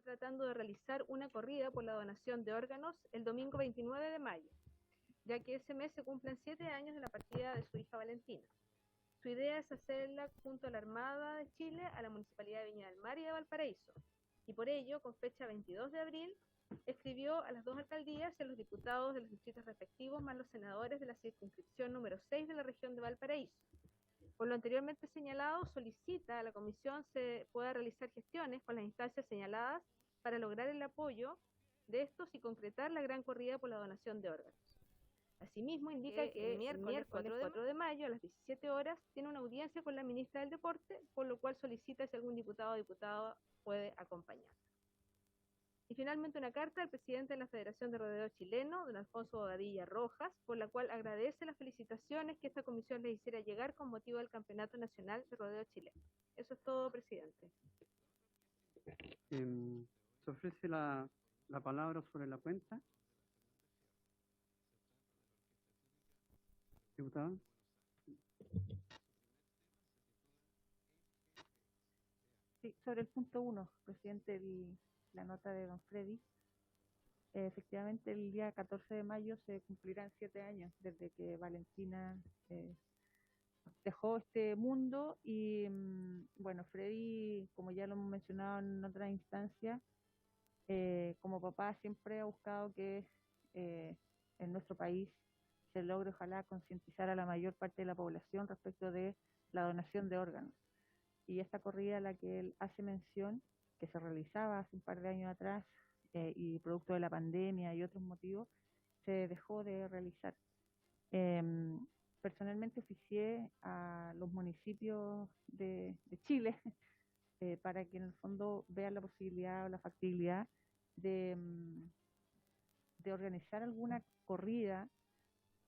Tratando de realizar una corrida por la donación de órganos el domingo 29 de mayo, ya que ese mes se cumplen 7 años de la partida de su hija Valentina. Su idea es hacerla junto a la Armada de Chile, a la Municipalidad de Viña del Mar y de Valparaíso, y por ello, con fecha 22 de abril, escribió a las 2 alcaldías y a los diputados de los distritos respectivos, más los senadores de la circunscripción número 6 de la región de Valparaíso. Por lo anteriormente señalado, solicita a la comisión se pueda realizar gestiones con las instancias señaladas para lograr el apoyo de estos y concretar la gran corrida por la donación de órganos. Asimismo, indica que el miércoles 4 de mayo a las 17 horas tiene una audiencia con la ministra del Deporte, por lo cual solicita si algún diputado o diputada puede acompañar. Y finalmente una carta del presidente de la Federación de Rodeo Chileno, don Alfonso Bobadilla Rojas, por la cual agradece las felicitaciones que esta comisión le hiciera llegar con motivo del Campeonato Nacional de Rodeo Chileno. Eso es todo, presidente. Se ofrece la palabra sobre la cuenta. Diputada. Sí, sobre el punto 1, presidente, la nota de don Freddy. Efectivamente, el día 14 de mayo se cumplirán 7 años desde que Valentina dejó este mundo y, bueno, Freddy, como ya lo hemos mencionado en otra instancia, como papá siempre ha buscado que en nuestro país se logre, ojalá, concientizar a la mayor parte de la población respecto de la donación de órganos. Y esta corrida a la que él hace mención, que se realizaba hace un par de años atrás, y producto de la pandemia y otros motivos, se dejó de realizar. Personalmente oficié a los municipios de Chile para que en el fondo vean la posibilidad o la factibilidad de organizar alguna corrida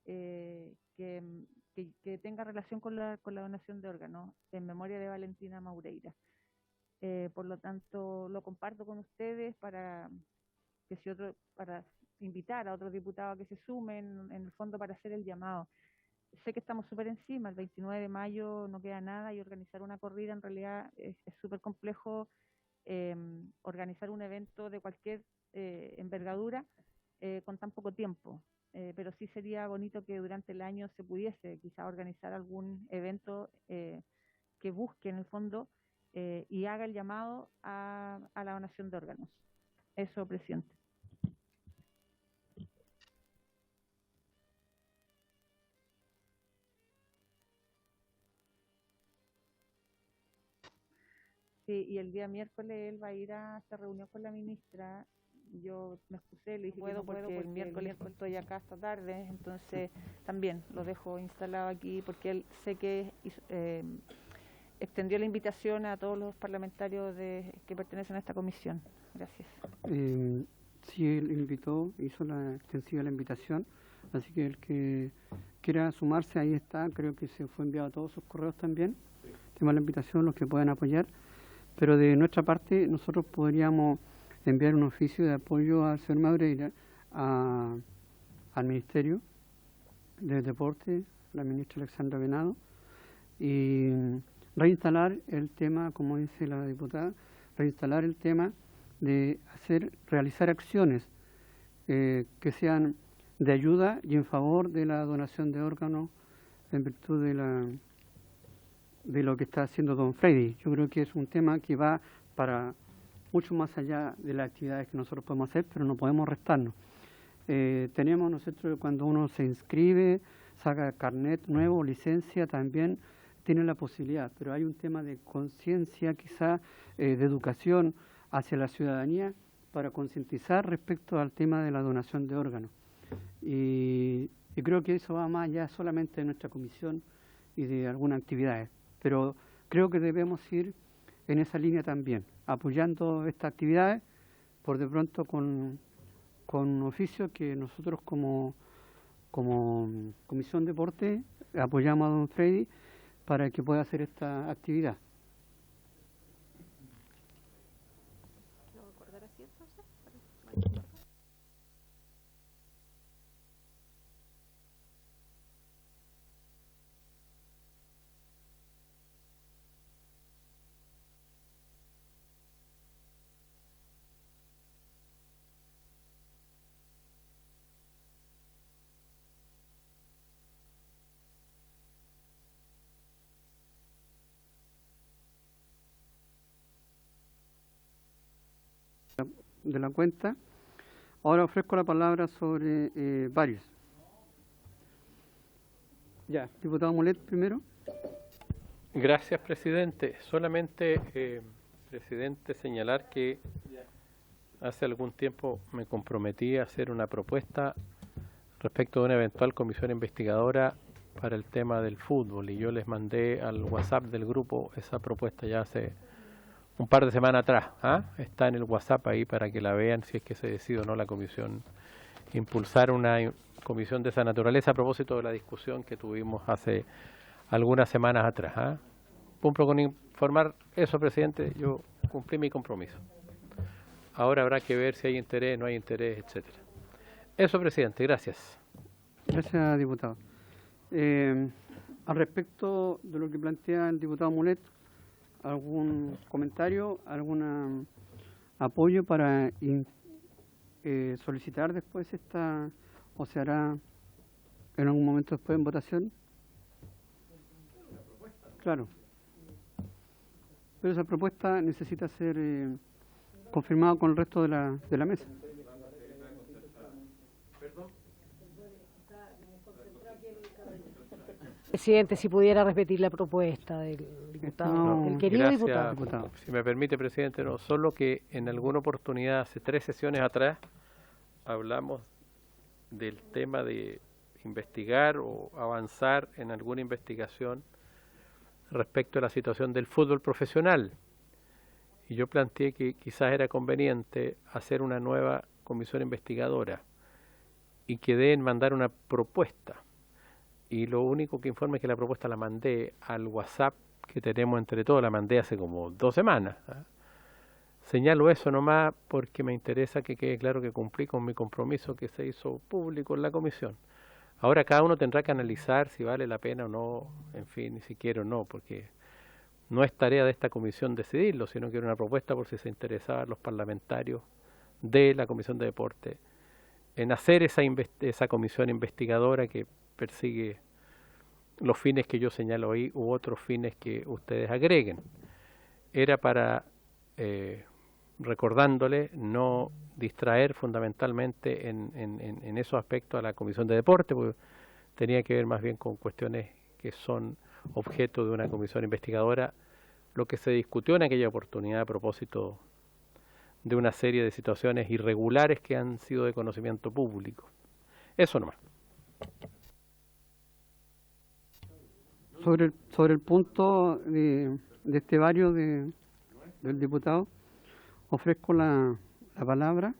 que tenga relación con la donación de órganos en memoria de Valentina Maureira. Por lo tanto, lo comparto con ustedes para invitar a otros diputados a que se sumen, en el fondo para hacer el llamado. Sé que estamos súper encima, el 29 de mayo no queda nada y organizar una corrida en realidad es súper complejo. Organizar un evento de cualquier envergadura con tan poco tiempo. Pero sí sería bonito que durante el año se pudiese quizá organizar algún evento que busque en el fondo y haga el llamado a la donación de órganos. Eso, presidente. Sí, y el día miércoles él va a ir a esta reunión con la ministra. Yo me excusé, le dije que no puedo porque el miércoles estoy acá esta tarde, entonces también lo dejo instalado aquí porque él sé que extendió la invitación a todos los parlamentarios que pertenecen a esta comisión. Gracias. Sí, él invitó, hizo la extensiva la invitación, así que el que quiera sumarse, ahí está, creo que se fue enviado a todos sus correos también. Tenemos la invitación, los que puedan apoyar, pero de nuestra parte nosotros podríamos enviar un oficio de apoyo al señor Maureira, al Ministerio de Deporte, la ministra Alexandra Venado, y reinstalar el tema, como dice la diputada, reinstalar el tema de realizar acciones que sean de ayuda y en favor de la donación de órganos en virtud de lo que está haciendo don Freddy. Yo creo que es un tema que va para mucho más allá de las actividades que nosotros podemos hacer, pero no podemos restarnos. Tenemos nosotros, cuando uno se inscribe, saca carnet nuevo, licencia, también tiene la posibilidad, pero hay un tema de conciencia, quizá de educación hacia la ciudadanía para concientizar respecto al tema de la donación de órganos. Y creo que eso va más allá solamente de nuestra comisión y de algunas actividades, pero creo que debemos ir en esa línea también, apoyando estas actividades, por de pronto con un oficio que nosotros como Comisión de Deporte apoyamos a don Freddy para que pueda hacer esta actividad. así entonces? Bueno. De la cuenta. Ahora ofrezco la palabra sobre varios. Ya, diputado Mulet primero. Gracias, presidente. Solamente, presidente, señalar que hace algún tiempo me comprometí a hacer una propuesta respecto de una eventual comisión investigadora para el tema del fútbol, y yo les mandé al WhatsApp del grupo esa propuesta ya hace un par de semanas atrás. Está en el WhatsApp ahí para que la vean si es que se decide o no la comisión impulsar una comisión de esa naturaleza a propósito de la discusión que tuvimos hace algunas semanas atrás. Cumplo con informar eso, presidente. Yo cumplí mi compromiso. Ahora habrá que ver si hay interés, no hay interés, etcétera. Eso, presidente. Gracias. Gracias, diputado. Al respecto de lo que plantea el diputado Mulet, ¿algún comentario, algún apoyo para solicitar después esta, o se hará en algún momento después en votación? Claro. Pero esa propuesta necesita ser confirmada con el resto de la mesa. Presidente, si pudiera repetir la propuesta del diputado, el querido diputado. Si me permite, presidente, no, solo que en alguna oportunidad, hace 3 sesiones atrás, hablamos del tema de investigar o avanzar en alguna investigación respecto a la situación del fútbol profesional. Y yo planteé que quizás era conveniente hacer una nueva comisión investigadora y quedé en mandar una propuesta. Y lo único que informe es que la propuesta la mandé al WhatsApp que tenemos entre todos, la mandé hace como 2 semanas. Señalo eso nomás porque me interesa que quede claro que cumplí con mi compromiso que se hizo público en la comisión. Ahora cada uno tendrá que analizar si vale la pena o no, en fin, ni si quiere o no, porque no es tarea de esta comisión decidirlo, sino que era una propuesta por si se interesaban los parlamentarios de la Comisión de Deporte en hacer esa comisión investigadora que persigue los fines que yo señalo ahí u otros fines que ustedes agreguen. Era para, recordándole, no distraer fundamentalmente en esos aspectos a la Comisión de Deporte, porque tenía que ver más bien con cuestiones que son objeto de una comisión investigadora, lo que se discutió en aquella oportunidad a propósito de una serie de situaciones irregulares que han sido de conocimiento público. Eso nomás. Sobre el punto de este vario del diputado, ofrezco la palabra.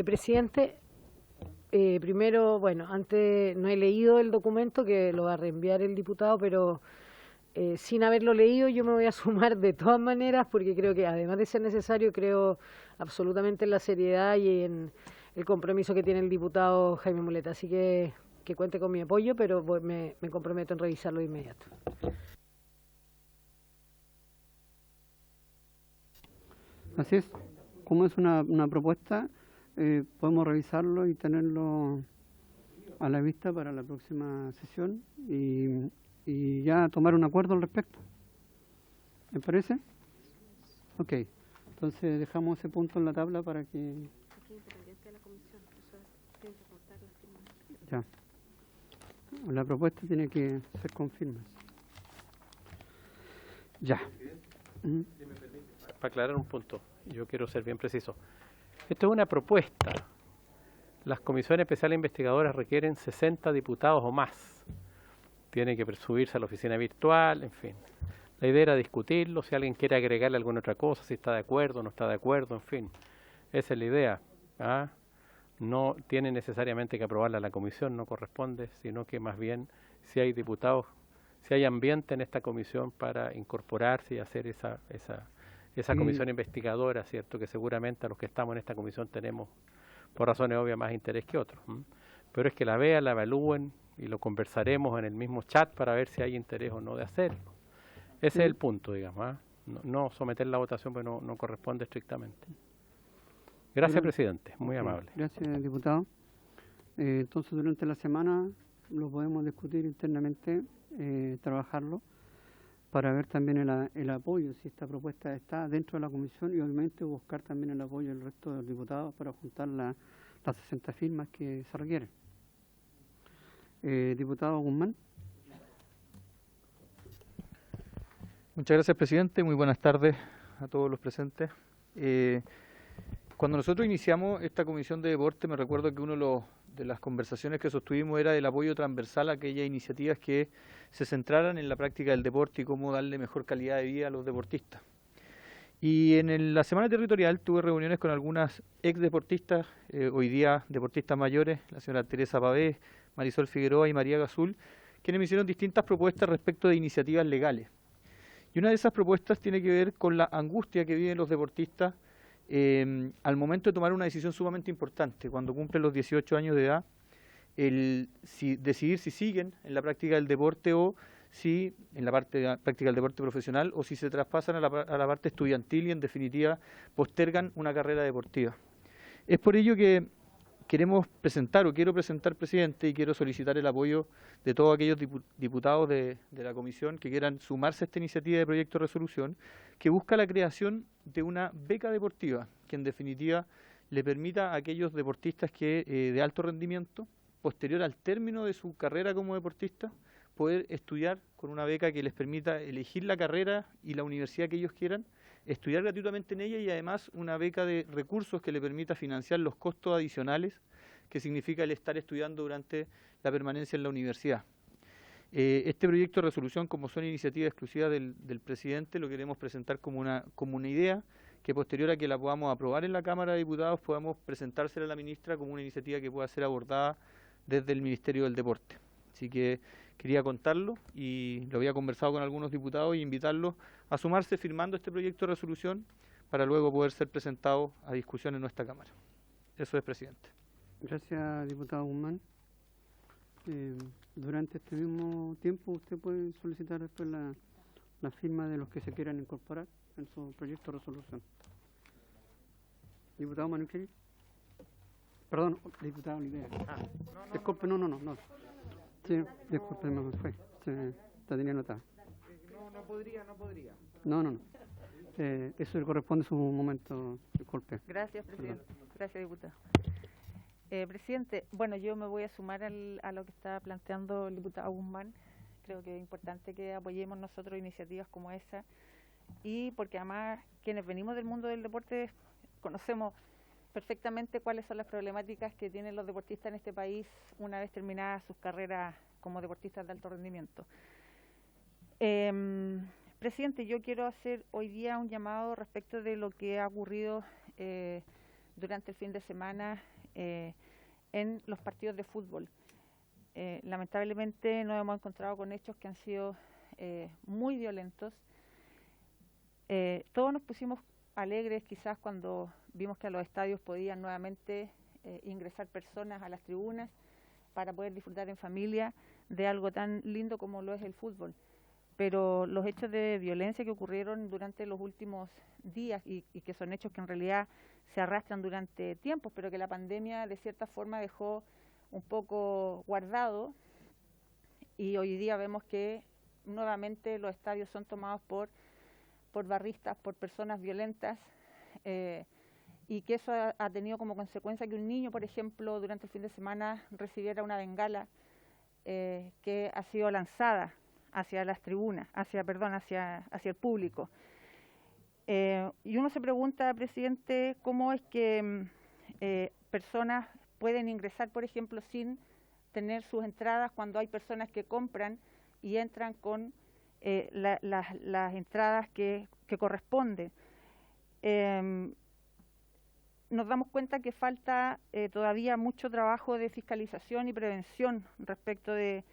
Presidente, primero, bueno, antes no he leído el documento que lo va a reenviar el diputado, pero sin haberlo leído yo me voy a sumar de todas maneras porque creo que además de ser necesario, creo absolutamente en la seriedad y en el compromiso que tiene el diputado Jaime Mulet. Así que cuente con mi apoyo, pero me comprometo en revisarlo de inmediato. Así es, como es una propuesta, podemos revisarlo y tenerlo a la vista para la próxima sesión y ya tomar un acuerdo al respecto. ¿Me parece? Ok, entonces dejamos ese punto en la tabla para que... Ya. La propuesta tiene que ser con firmas. Ya. Para aclarar un punto, yo quiero ser bien preciso. Esto es una propuesta. Las comisiones especiales investigadoras requieren 60 diputados o más. Tiene que subirse a la oficina virtual, en fin. La idea era discutirlo, si alguien quiere agregarle alguna otra cosa, si está de acuerdo, no está de acuerdo, en fin. Esa es la idea. No tiene necesariamente que aprobarla la comisión, no corresponde, sino que más bien si hay diputados, si hay ambiente en esta comisión para incorporarse y hacer esa Y- comisión investigadora, ¿cierto? Que seguramente a los que estamos en esta comisión tenemos, por razones obvias, más interés que otros. Pero es que la vean, la evalúen y lo conversaremos en el mismo chat para ver si hay interés o no de hacerlo. Ese es el punto, digamos. No someter la votación, porque no corresponde estrictamente. Gracias, presidente. Muy Ok, amable. Gracias, diputado. Entonces, durante la semana lo podemos discutir internamente, trabajarlo, para ver también el apoyo, si esta propuesta está dentro de la comisión, y obviamente buscar también el apoyo del resto de los diputados para juntar las 60 firmas que se requieren. Diputado Guzmán. Muchas gracias, presidente. Muy buenas tardes a todos los presentes. Cuando nosotros iniciamos esta comisión de deporte, me recuerdo que una de las conversaciones que sostuvimos era el apoyo transversal a aquellas iniciativas que se centraran en la práctica del deporte y cómo darle mejor calidad de vida a los deportistas. Y en la semana territorial tuve reuniones con algunas ex deportistas, hoy día deportistas mayores, la señora Teresa Pavés, Marisol Figueroa y María Gazul, quienes me hicieron distintas propuestas respecto de iniciativas legales. Y una de esas propuestas tiene que ver con la angustia que viven los deportistas al momento de tomar una decisión sumamente importante, cuando cumplen los 18 años de edad, decidir si siguen en la práctica del deporte o si en la práctica del deporte profesional, o si se traspasan a la parte estudiantil y en definitiva postergan una carrera deportiva. Es por ello que quiero presentar, presidente, y quiero solicitar el apoyo de todos aquellos diputados de la comisión que quieran sumarse a esta iniciativa de proyecto de resolución que busca la creación de una beca deportiva que en definitiva le permita a aquellos deportistas que de alto rendimiento, posterior al término de su carrera como deportista, poder estudiar con una beca que les permita elegir la carrera y la universidad que ellos quieran, estudiar gratuitamente en ella, y además una beca de recursos que le permita financiar los costos adicionales que significa el estar estudiando durante la permanencia en la universidad. Este proyecto de resolución, como son iniciativas exclusivas del presidente, lo queremos presentar como una idea que posterior a que la podamos aprobar en la Cámara de Diputados podamos presentársela a la ministra como una iniciativa que pueda ser abordada desde el Ministerio del Deporte. Así que quería contarlo y lo había conversado con algunos diputados y invitarlos a sumarse firmando este proyecto de resolución para luego poder ser presentado a discusión en nuestra Cámara. Eso es, presidente. Gracias, diputado Guzmán. Durante este mismo tiempo usted puede solicitar después la firma de los que se quieran incorporar en su proyecto de resolución. Diputado Manuel. Perdón, diputado Olivera. Disculpe, no. Sí, disculpe, me fue. La tenía anotada. No podría. No. Eso le corresponde a su momento. Disculpe. Gracias, presidente. Gracias, diputado. Presidente, bueno, yo me voy a sumar a lo que está planteando el diputado Guzmán. Creo que es importante que apoyemos nosotros iniciativas como esa, y porque además quienes venimos del mundo del deporte conocemos perfectamente cuáles son las problemáticas que tienen los deportistas en este país una vez terminadas sus carreras como deportistas de alto rendimiento. Presidente, yo quiero hacer hoy día un llamado respecto de lo que ha ocurrido durante el fin de semana en los partidos de fútbol. Lamentablemente nos hemos encontrado con hechos que han sido muy violentos. Todos nos pusimos alegres quizás cuando vimos que a los estadios podían nuevamente ingresar personas a las tribunas para poder disfrutar en familia de algo tan lindo como lo es el fútbol. Pero los hechos de violencia que ocurrieron durante los últimos días y que son hechos que en realidad se arrastran durante tiempos, pero que la pandemia de cierta forma dejó un poco guardado, y hoy día vemos que nuevamente los estadios son tomados por barristas, por personas violentas, y que eso ha tenido como consecuencia que un niño, por ejemplo, durante el fin de semana recibiera una bengala que ha sido lanzada hacia las tribunas, hacia el público. Y uno se pregunta, presidente, cómo es que personas pueden ingresar, por ejemplo, sin tener sus entradas, cuando hay personas que compran y entran con las entradas que corresponden. Nos damos cuenta que falta todavía mucho trabajo de fiscalización y prevención respecto de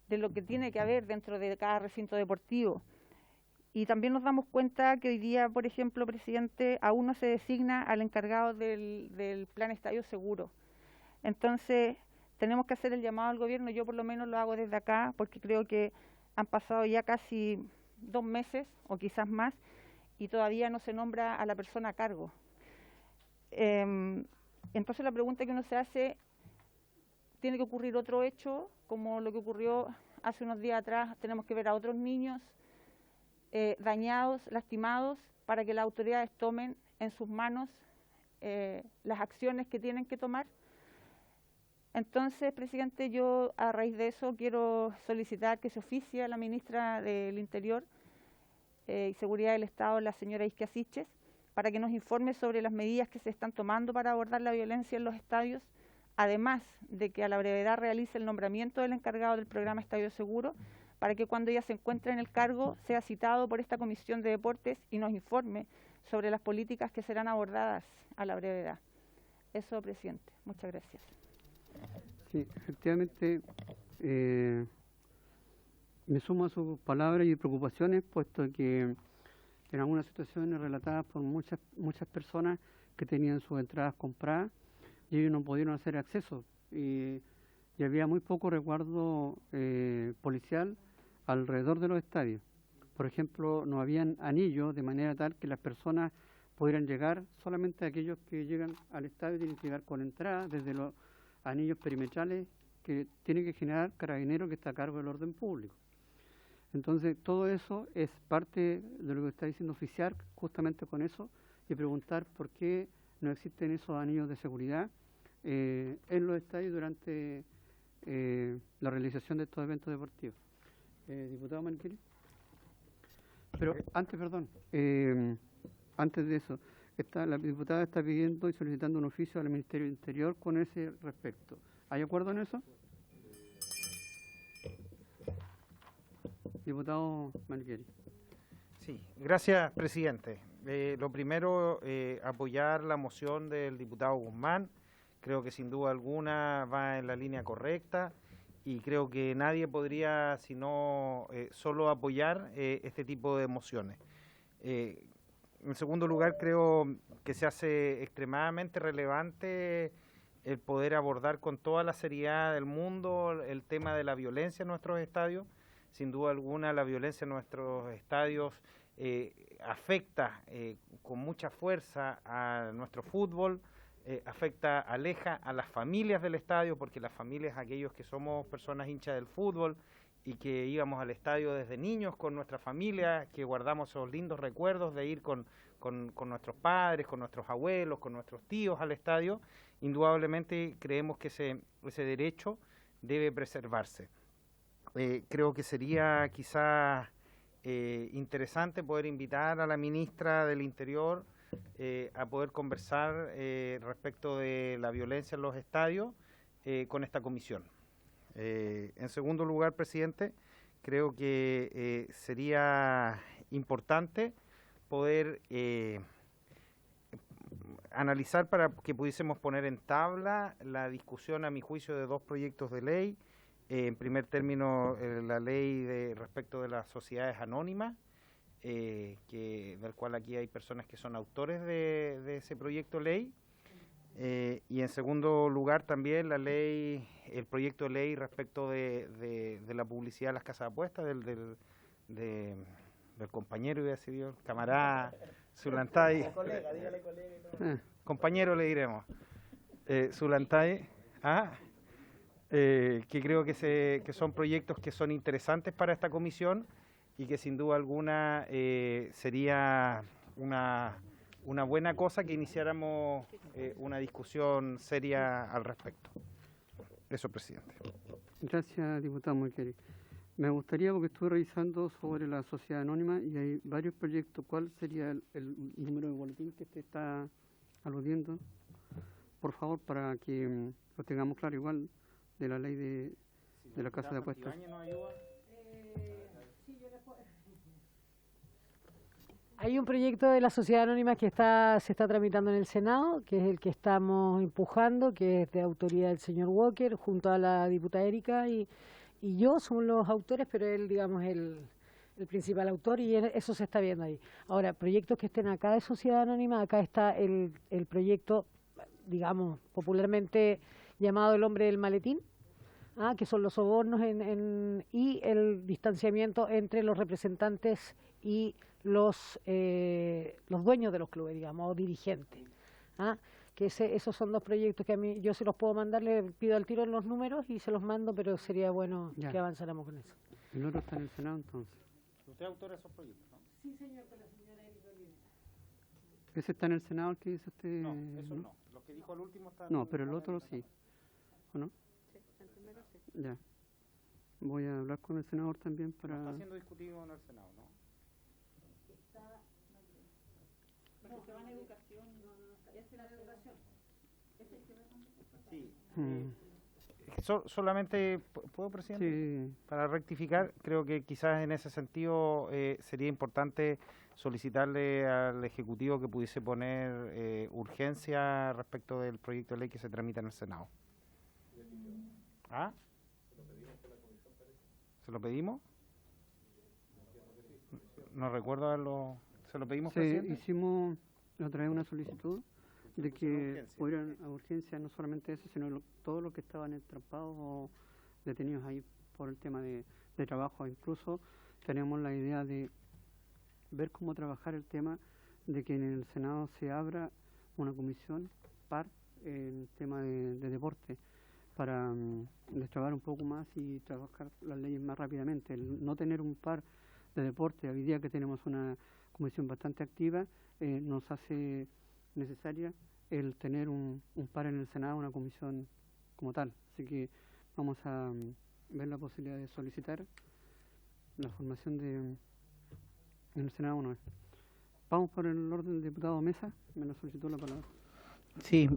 lo que tiene que haber dentro de cada recinto deportivo. Y también nos damos cuenta que hoy día, por ejemplo, presidente, aún no se designa al encargado del plan Estadio Seguro. Entonces, tenemos que hacer el llamado al gobierno, yo por lo menos lo hago desde acá, porque creo que han pasado ya casi 2 meses o quizás más, y todavía no se nombra a la persona a cargo. Entonces la pregunta que uno se hace, ¿tiene que ocurrir otro hecho como lo que ocurrió hace unos días atrás? Tenemos que ver a otros niños dañados, lastimados, para que las autoridades tomen en sus manos las acciones que tienen que tomar. Entonces, presidente, yo a raíz de eso quiero solicitar que se oficie a la ministra del Interior y Seguridad del Estado, la señora Isquia Siches, para que nos informe sobre las medidas que se están tomando para abordar la violencia en los estadios, además de que a la brevedad realice el nombramiento del encargado del programa Estadio Seguro, para que cuando ella se encuentre en el cargo sea citado por esta Comisión de Deportes y nos informe sobre las políticas que serán abordadas a la brevedad. Eso, presidente. Muchas gracias. Sí, efectivamente, me sumo a sus palabras y preocupaciones, puesto que en algunas situaciones relatadas por muchas personas que tenían sus entradas compradas y ellos no pudieron hacer acceso. Y había muy poco resguardo policial alrededor de los estadios. Por ejemplo, no habían anillos de manera tal que las personas pudieran llegar, solamente aquellos que llegan al estadio tienen que llegar con entrada desde los anillos perimetrales que tiene que generar Carabineros, que está a cargo del orden público. Entonces, todo eso es parte de lo que está diciendo oficiar justamente con eso y preguntar por qué no existen esos anillos de seguridad en los estadios durante la realización de estos eventos deportivos. Diputado Manqueri. Pero antes, perdón, antes de eso, la diputada está pidiendo y solicitando un oficio al Ministerio del Interior con ese respecto. ¿Hay acuerdo en eso? Diputado Manqueri. Sí, gracias, presidente. Lo primero, apoyar la moción del diputado Guzmán. Creo que sin duda alguna va en la línea correcta y creo que nadie podría sino solo apoyar este tipo de mociones. En segundo lugar, creo que se hace extremadamente relevante el poder abordar con toda la seriedad del mundo el tema de la violencia en nuestros estadios. Sin duda alguna, la violencia en nuestros estadios afecta con mucha fuerza a nuestro fútbol, aleja a las familias del estadio, porque las familias, aquellos que somos personas hinchas del fútbol y que íbamos al estadio desde niños con nuestra familia, que guardamos esos lindos recuerdos de ir con nuestros padres, con nuestros abuelos, con nuestros tíos al estadio, indudablemente creemos que ese derecho debe preservarse. Creo que sería quizás interesante poder invitar a la ministra del Interior a poder conversar respecto de la violencia en los estadios con esta comisión. En segundo lugar, presidente, creo que sería importante poder analizar para que pudiésemos poner en tabla la discusión, a mi juicio, de 2 proyectos de ley. En primer término, la ley respecto de las sociedades anónimas, del cual aquí hay personas que son autores de ese proyecto de ley. Y en segundo lugar también el proyecto de ley respecto de la publicidad de las casas de apuestas del compañero, iba a decir yo, camarada Zulantay. Compañero le diremos. Zulantay. Que creo que son proyectos que son interesantes para esta comisión y que sin duda alguna sería una buena cosa que iniciáramos una discusión seria al respecto. Eso, presidente. Gracias, diputado Manqueri. Me gustaría, porque estuve revisando sobre la sociedad anónima y hay varios proyectos. ¿Cuál sería el número de boletín que usted está aludiendo? Por favor, para que lo tengamos claro igual de la ley de la casa de apuestas. Hay un proyecto de la sociedad anónima que se está tramitando en el Senado, que es el que estamos empujando, que es de autoría del señor Walker, junto a la diputada Erika y yo, somos los autores, pero él, digamos, el principal autor y eso se está viendo ahí. Ahora, proyectos que estén acá de sociedad anónima, acá está el proyecto, digamos, popularmente llamado el hombre del maletín, que son los sobornos y el distanciamiento entre los representantes y los dueños de los clubes, digamos, o dirigentes. Que esos son dos proyectos que a mí yo se los puedo mandar, le pido al tiro los números y se los mando, pero sería bueno que avanzáramos con eso. El otro está en el Senado entonces. ¿Usted autora esos proyectos, no? Sí, señor, con la señora Erika Olivera. ¿Ese está en el Senado el que dice usted? No, eso no. Lo que dijo al último está... No, pero el otro sí. ¿O no? Sí, el primero sí. Ya. Voy a hablar con el senador también para... No está siendo discutido en el Senado, ¿no? Porque van a educación, es la educación. Sí. Mm. Solamente, ¿puedo, presidente? Sí. Para rectificar, creo que quizás en ese sentido sería importante solicitarle al Ejecutivo que pudiese poner urgencia respecto del proyecto de ley que se tramita en el Senado. ¿Ah? ¿Se lo pedimos? No recuerdo haberlo... ¿Se lo pedimos, Sí, presidente? hicimos otra vez una solicitud de que urgencia. pudieran a urgencia no solamente eso, sino todos los que estaban entrampados o detenidos ahí por el tema de trabajo. Incluso tenemos la idea de ver cómo trabajar el tema de que en el Senado se abra una comisión par en el tema de deporte para destrabar un poco más y trabajar las leyes más rápidamente. El no tener un par de deporte, hoy día que tenemos una comisión bastante activa, nos hace necesaria el tener un par en el Senado, una comisión como tal. Así que vamos a ver la posibilidad de solicitar la formación en el Senado una vez. Vamos por el orden del diputado Mesa, me lo solicitó la palabra. Sí,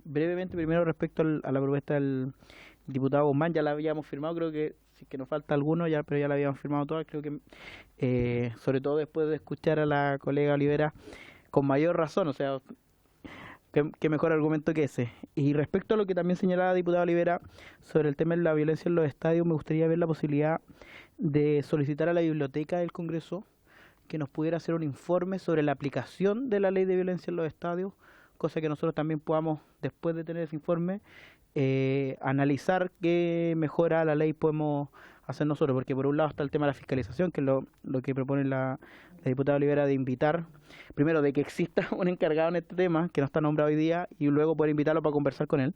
brevemente, primero respecto a la propuesta del diputado Guzmán, ya la habíamos firmado, creo que si que nos falta alguno, pero ya la habíamos firmado todas, creo que sobre todo después de escuchar a la colega Olivera, con mayor razón, o sea, qué mejor argumento que ese. Y respecto a lo que también señalaba la diputada Olivera sobre el tema de la violencia en los estadios, me gustaría ver la posibilidad de solicitar a la biblioteca del Congreso que nos pudiera hacer un informe sobre la aplicación de la ley de violencia en los estadios, cosa que nosotros también podamos, después de tener ese informe, analizar qué mejora la ley podemos hacer nosotros, porque por un lado está el tema de la fiscalización, que es lo que propone la diputada Olivera, de invitar, primero de que exista un encargado en este tema, que no está nombrado hoy día, y luego poder invitarlo para conversar con él,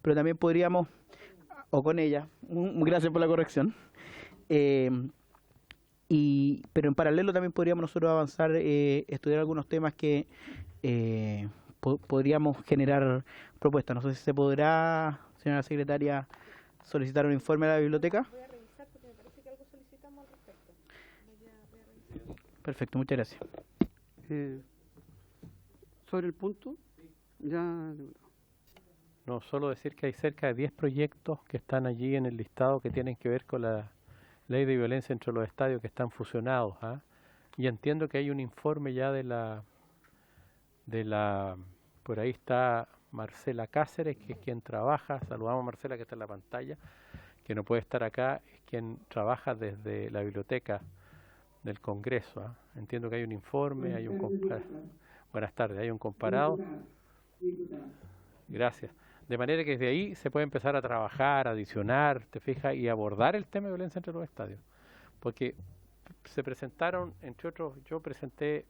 pero también podríamos, o con ella, gracias por la corrección, pero en paralelo también podríamos nosotros avanzar, estudiar algunos temas que podríamos generar propuestas. No sé si se podrá, señora secretaria, solicitar un informe a la biblioteca. Voy a revisar porque me parece que algo solicitamos al respecto. Voy a revisar. Perfecto, muchas gracias. Sobre el punto, ya... No, solo decir que hay cerca de 10 proyectos que están allí en el listado que tienen que ver con la ley de violencia entre los estadios que están fusionados. Y entiendo que hay un informe ya de la por ahí está Marcela Cáceres, que es quien trabaja, saludamos a Marcela que está en la pantalla, que no puede estar acá, es quien trabaja desde la biblioteca del Congreso. Entiendo que hay un informe, hay un buenas tardes, hay un comparado. Gracias. De manera que desde ahí se puede empezar a trabajar, adicionar, te fijas, y abordar el tema de violencia entre los estadios. Porque se presentaron, entre otros, yo presenté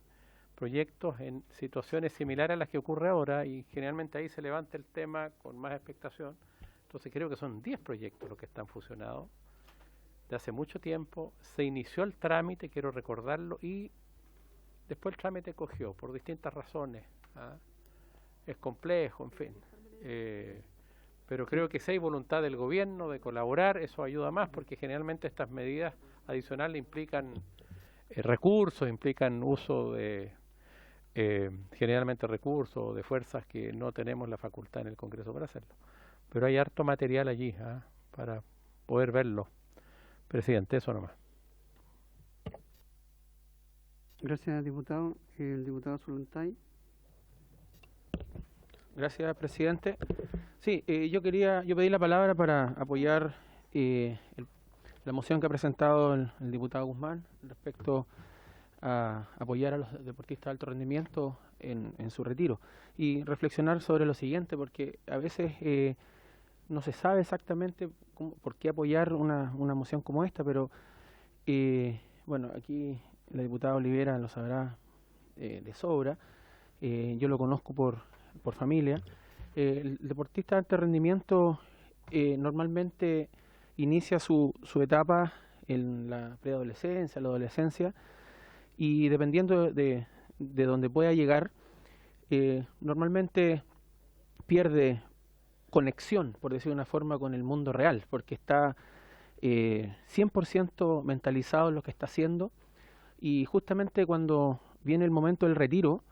proyectos en situaciones similares a las que ocurre ahora y generalmente ahí se levanta el tema con más expectación. Entonces creo que son 10 proyectos los que están fusionados de hace mucho tiempo. Se inició el trámite, quiero recordarlo, y después el trámite cogió por distintas razones. Es complejo, en fin. Pero creo que si hay voluntad del gobierno de colaborar, eso ayuda más, porque generalmente estas medidas adicionales implican recursos, implican uso de generalmente recursos de fuerzas que no tenemos la facultad en el Congreso para hacerlo. Pero hay harto material allí para poder verlo. Presidente, eso nomás. Gracias, diputado. El diputado Solantay. Gracias, presidente. Sí, yo pedí la palabra para apoyar la moción que ha presentado el diputado Guzmán respecto a apoyar a los deportistas de alto rendimiento en su retiro y reflexionar sobre lo siguiente, porque a veces no se sabe exactamente por qué apoyar una moción como esta, pero bueno, aquí la diputada Olivera lo sabrá de sobra, yo lo conozco por familia. El deportista de alto rendimiento normalmente inicia su etapa en la preadolescencia, la adolescencia, y dependiendo de donde pueda llegar, normalmente pierde conexión, por decirlo de una forma, con el mundo real, porque está 100% mentalizado en lo que está haciendo, y justamente cuando viene el momento del retiro,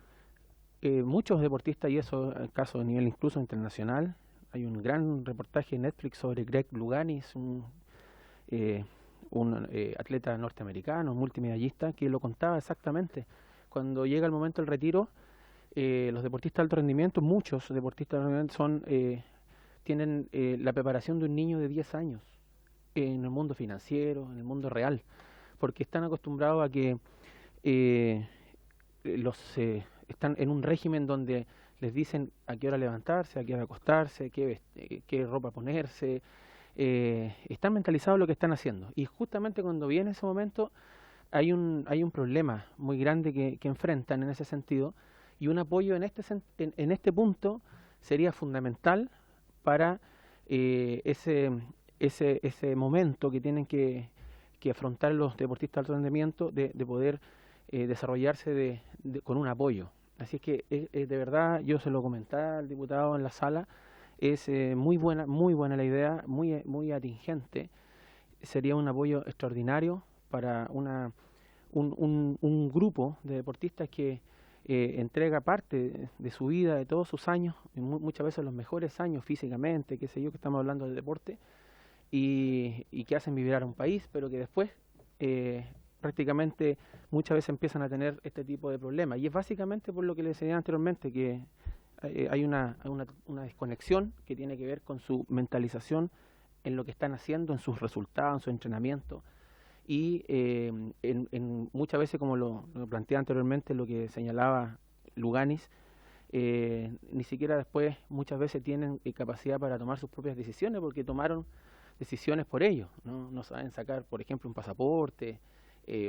muchos deportistas, y eso es el caso a nivel incluso internacional, hay un gran reportaje en Netflix sobre Greg Louganis, un atleta norteamericano, multimedallista, que lo contaba exactamente. Cuando llega el momento del retiro, los deportistas de alto rendimiento, muchos deportistas de alto rendimiento tienen la preparación de un niño de 10 años en el mundo financiero, en el mundo real, porque están acostumbrados a que están en un régimen donde les dicen a qué hora levantarse, a qué hora acostarse, qué ropa ponerse. Están mentalizados en lo que están haciendo. Y justamente cuando viene ese momento hay un problema muy grande que enfrentan en ese sentido, y un apoyo en este punto sería fundamental para ese momento que tienen que afrontar los deportistas de alto rendimiento, de poder desarrollarse con un apoyo. Así es que de verdad, yo se lo comentaba al diputado en la sala, es muy buena la idea, muy atingente. Sería un apoyo extraordinario para un grupo de deportistas que entrega parte de su vida, de todos sus años, y muchas veces los mejores años físicamente, qué sé yo, que estamos hablando del deporte, y que hacen vibrar a un país, pero que después prácticamente muchas veces empiezan a tener este tipo de problemas. Y es básicamente por lo que les decía anteriormente, que hay una desconexión que tiene que ver con su mentalización en lo que están haciendo, en sus resultados, en su entrenamiento. Y muchas veces, como lo planteé anteriormente, lo que señalaba Louganis, ni siquiera después muchas veces tienen capacidad para tomar sus propias decisiones, porque tomaron decisiones por ellos, no saben sacar, por ejemplo, un pasaporte,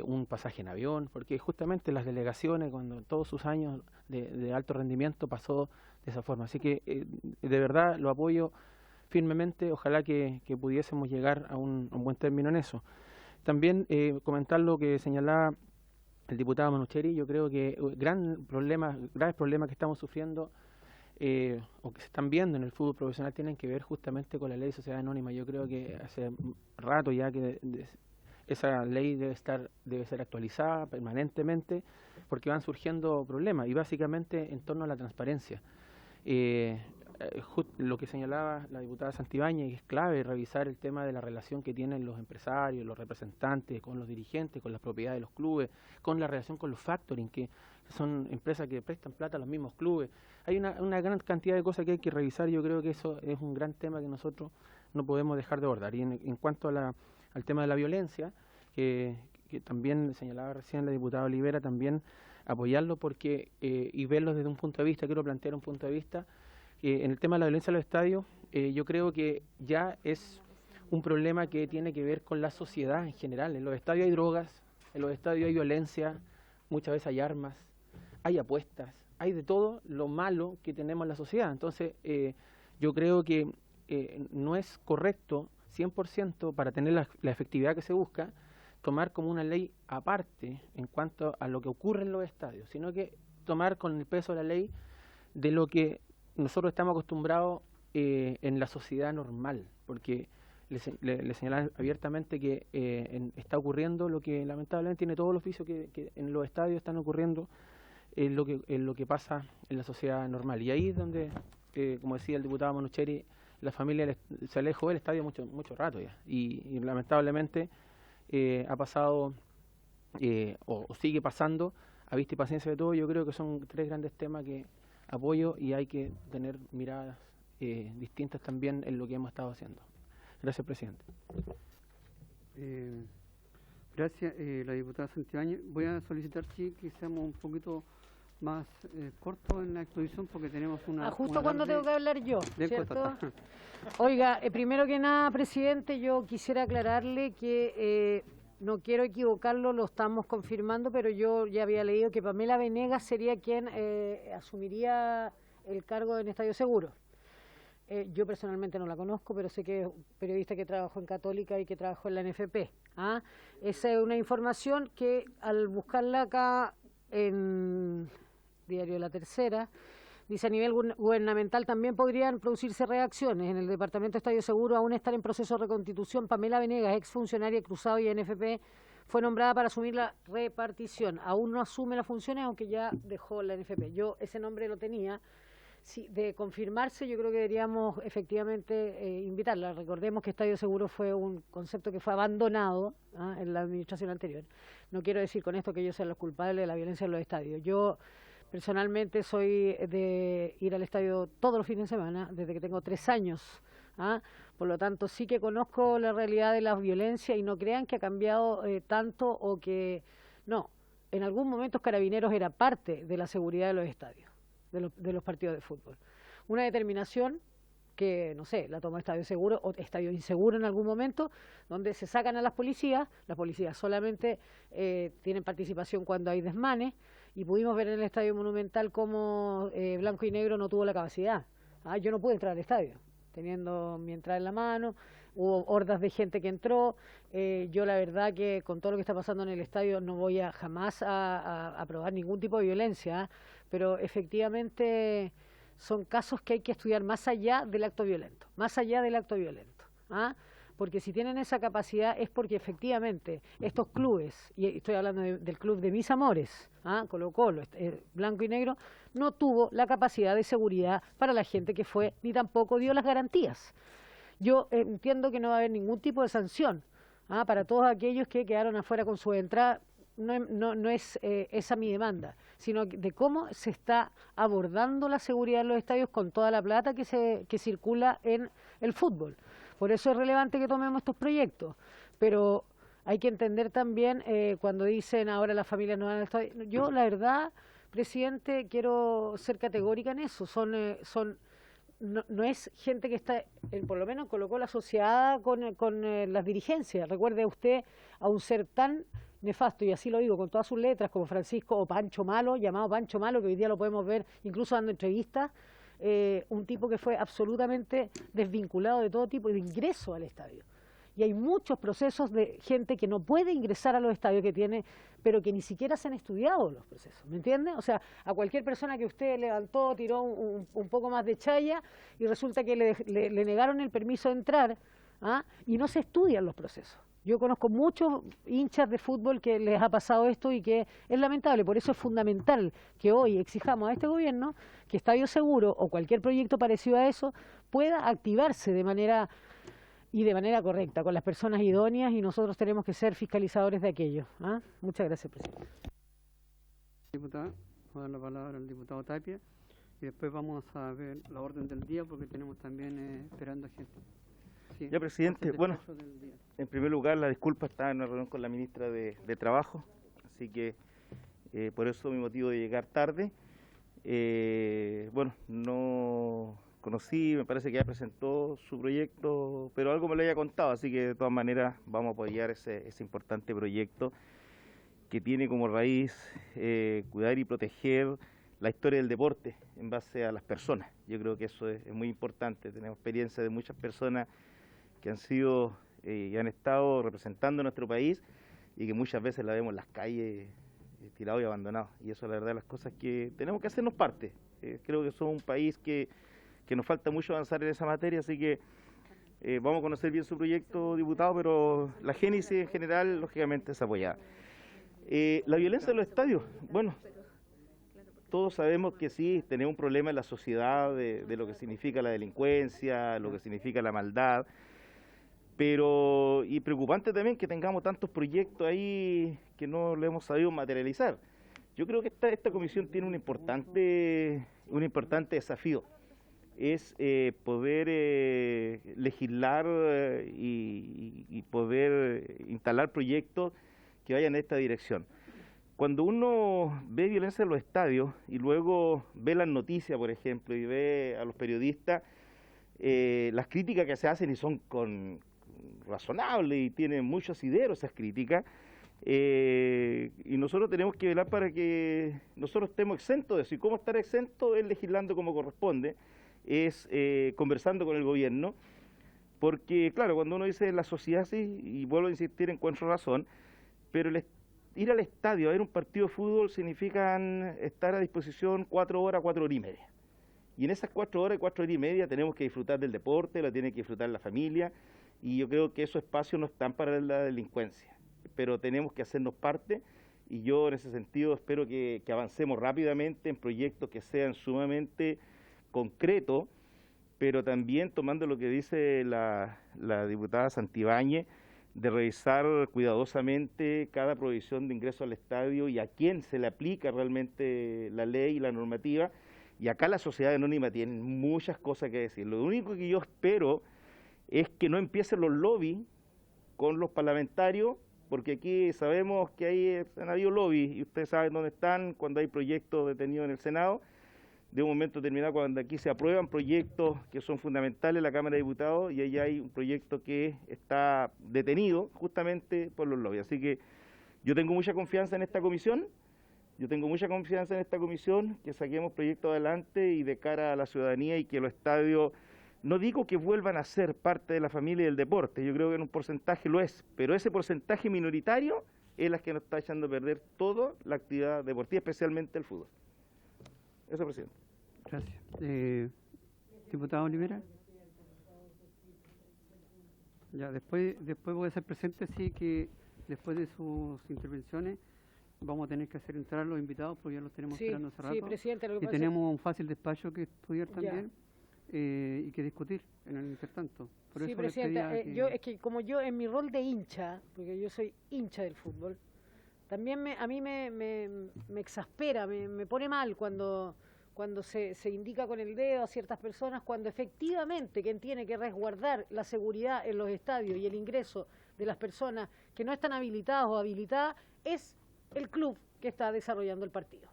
un pasaje en avión, porque justamente las delegaciones, cuando todos sus años de alto rendimiento pasó de esa forma. Así que de verdad lo apoyo firmemente, ojalá que pudiésemos llegar a un buen término en eso. También comentar lo que señalaba el diputado Manucheri. Yo creo que graves problemas que estamos sufriendo o que se están viendo en el fútbol profesional tienen que ver justamente con la ley de sociedad anónima. Yo creo que hace rato ya que esa ley debe ser actualizada permanentemente, porque van surgiendo problemas, y básicamente en torno a la transparencia. Lo que señalaba la diputada Santibáñez, que es clave revisar el tema de la relación que tienen los empresarios, los representantes con los dirigentes, con las propiedades de los clubes, con la relación con los factoring, que son empresas que prestan plata a los mismos clubes. Hay una gran cantidad de cosas que hay que revisar. Yo creo que eso es un gran tema que nosotros no podemos dejar de abordar. Y en cuanto al tema de la violencia, que también señalaba recién la diputada Olivera, también apoyarlo porque y verlo desde un punto de vista, quiero plantear un punto de vista, en el tema de la violencia en los estadios, yo creo que ya es un problema que tiene que ver con la sociedad en general. En los estadios hay drogas, en los estadios hay violencia, muchas veces hay armas, hay apuestas, hay de todo lo malo que tenemos en la sociedad. Entonces, yo creo que no es correcto 100% para tener la efectividad que se busca, tomar como una ley aparte en cuanto a lo que ocurre en los estadios, sino que tomar con el peso de la ley de lo que nosotros estamos acostumbrados en la sociedad normal, porque le señalan abiertamente que está ocurriendo lo que lamentablemente tiene todo el oficio que en los estadios están ocurriendo, lo que pasa en la sociedad normal. Y ahí es donde, como decía el diputado Manucheri, la familia se alejó del estadio mucho rato ya, y lamentablemente ha pasado o sigue pasando a vista y paciencia de todo. Yo creo que son tres grandes temas que apoyo, y hay que tener miradas distintas también en lo que hemos estado haciendo. Gracias, presidente. Gracias, la diputada Santibáñez. Voy a solicitar sí que seamos un poquito más cortos en la exposición porque tenemos una... justo una cuando tarde tengo que hablar yo, de ¿cierto? corta. Oiga, primero que nada, presidente, yo quisiera aclararle que no quiero equivocarlo, lo estamos confirmando, pero yo ya había leído que Pamela Venegas sería quien asumiría el cargo en Estadio Seguro. Yo personalmente no la conozco, pero sé que es un periodista que trabajó en Católica y que trabajó en la NFP. ¿Ah? Esa es una información que al buscarla acá en Diario La Tercera, dice a nivel gubernamental también podrían producirse reacciones. En el Departamento de Estadio Seguro aún estar en proceso de reconstitución. Pamela Venegas, exfuncionaria Cruzado y NFP, fue nombrada para asumir la repartición. Aún no asume las funciones, aunque ya dejó la NFP. Yo ese nombre lo tenía. Sí, de confirmarse, yo creo que deberíamos efectivamente invitarla. Recordemos que Estadio Seguro fue un concepto que fue abandonado en la administración anterior. No quiero decir con esto que ellos sean los culpables de la violencia en los estadios. Yo personalmente soy de ir al estadio todos los fines de semana, desde que tengo 3 años. Por lo tanto, sí que conozco la realidad de la violencia y no crean que ha cambiado tanto o que... No, en algún momento Carabineros era parte de la seguridad de los estadios. De los partidos de fútbol. Una determinación que, no sé, la toma Estadio Seguro o Estadio Inseguro en algún momento, donde se sacan a las policías solamente tienen participación cuando hay desmanes, y pudimos ver en el Estadio Monumental cómo Blanco y Negro no tuvo la capacidad. Yo no pude entrar al estadio, teniendo mi entrada en la mano, hubo hordas de gente que entró, yo la verdad que con todo lo que está pasando en el estadio no voy a jamás a aprobar ningún tipo de violencia, pero efectivamente son casos que hay que estudiar más allá del acto violento, porque si tienen esa capacidad es porque efectivamente estos clubes, y estoy hablando del club de mis amores, Colo-Colo, Blanco y Negro, no tuvo la capacidad de seguridad para la gente que fue, ni tampoco dio las garantías. Yo entiendo que no va a haber ningún tipo de sanción para todos aquellos que quedaron afuera con su entrada. No es esa mi demanda, sino de cómo se está abordando la seguridad en los estadios con toda la plata que circula en el fútbol. Por eso es relevante que tomemos estos proyectos, pero hay que entender también cuando dicen ahora las familias no van al estadio. Yo, la verdad, presidente, quiero ser categórica en eso. No es gente que está, por lo menos colocó la asociada con las dirigencias. Recuerde usted a un ser tan nefasto, y así lo digo con todas sus letras, como Francisco o Pancho Malo, llamado Pancho Malo, que hoy día lo podemos ver incluso dando entrevistas, un tipo que fue absolutamente desvinculado de todo tipo de ingreso al estadio. Y hay muchos procesos de gente que no puede ingresar a los estadios pero que ni siquiera se han estudiado los procesos, ¿me entiende? O sea, a cualquier persona que usted levantó, tiró un poco más de chaya y resulta que le negaron el permiso de entrar, y no se estudian los procesos. Yo conozco muchos hinchas de fútbol que les ha pasado esto y que es lamentable. Por eso es fundamental que hoy exijamos a este gobierno que Estadio Seguro o cualquier proyecto parecido a eso pueda activarse de manera correcta, con las personas idóneas, y nosotros tenemos que ser fiscalizadores de aquello. Muchas gracias, presidente. Diputada, voy a dar la palabra al diputado Tapia y después vamos a ver la orden del día porque tenemos también esperando gente. Sí, ya, presidente, bueno, en primer lugar, la disculpa, estaba en una reunión con la ministra de Trabajo, así que por eso mi motivo de llegar tarde. Bueno, no conocí, me parece que ya presentó su proyecto, pero algo me lo había contado, así que de todas maneras vamos a apoyar ese importante proyecto que tiene como raíz cuidar y proteger la historia del deporte en base a las personas. Yo creo que eso es muy importante. Tenemos experiencia de muchas personas que han sido y han estado representando a nuestro país y que muchas veces la vemos en las calles tirados y abandonados. Y eso es la verdad de las cosas que tenemos que hacernos parte. Creo que somos un país que nos falta mucho avanzar en esa materia, así que vamos a conocer bien su proyecto, diputado, pero la génesis en general, lógicamente, es apoyada. La violencia en los estadios, bueno, todos sabemos que sí, tenemos un problema en la sociedad de lo que significa la delincuencia, lo que significa la maldad, pero y preocupante también que tengamos tantos proyectos ahí que no lo hemos sabido materializar. Yo creo que esta comisión tiene un importante desafío, es poder legislar y poder instalar proyectos que vayan en esta dirección. Cuando uno ve violencia en los estadios y luego ve las noticias, por ejemplo, y ve a los periodistas, las críticas que se hacen y son razonables y tienen mucho asidero esas críticas, y nosotros tenemos que velar para que nosotros estemos exentos de eso. ¿Y cómo estar exentos? Es legislando como corresponde, es conversando con el gobierno, porque claro, cuando uno dice la sociedad, sí, y vuelvo a insistir, encuentro razón, pero ir al estadio a ver un partido de fútbol significa estar a disposición 4 horas, 4 horas y media. Y en esas 4 horas y 4 horas y media tenemos que disfrutar del deporte, la tiene que disfrutar la familia, y yo creo que esos espacios no están para la delincuencia, pero tenemos que hacernos parte, y yo en ese sentido espero que avancemos rápidamente en proyectos que sean sumamente concretos, pero también tomando lo que dice la diputada Santibáñez, de revisar cuidadosamente cada provisión de ingreso al estadio y a quién se le aplica realmente la ley y la normativa. Y acá la sociedad anónima tiene muchas cosas que decir. Lo único que yo espero es que no empiecen los lobbies con los parlamentarios, porque aquí sabemos que han habido lobbies y ustedes saben dónde están cuando hay proyectos detenidos en el Senado. De un momento determinado, cuando aquí se aprueban proyectos que son fundamentales en la Cámara de Diputados, y ahí hay un proyecto que está detenido justamente por los lobbies. Así que yo tengo mucha confianza en esta comisión, que saquemos proyectos adelante y de cara a la ciudadanía, y que los estadios, no digo que vuelvan a ser parte de la familia y del deporte, yo creo que en un porcentaje lo es, pero ese porcentaje minoritario es el que nos está echando a perder toda la actividad deportiva, especialmente el fútbol. Eso, presidente. Gracias. Diputado Olivera. Ya, después voy a ser presente, sí, que después de sus intervenciones vamos a tener que hacer entrar a los invitados, porque ya los tenemos esperando hace rato. Sí, presidente, lo que y pasa tenemos un fácil despacho que estudiar también y que discutir en el intertanto. Por sí, eso les presidente, pedía es que como yo en mi rol de hincha, porque yo soy hincha del fútbol, también a mí me exaspera, me pone mal cuando se indica con el dedo a ciertas personas, cuando efectivamente quien tiene que resguardar la seguridad en los estadios y el ingreso de las personas que no están habilitadas o habilitadas es el club que está desarrollando el partido,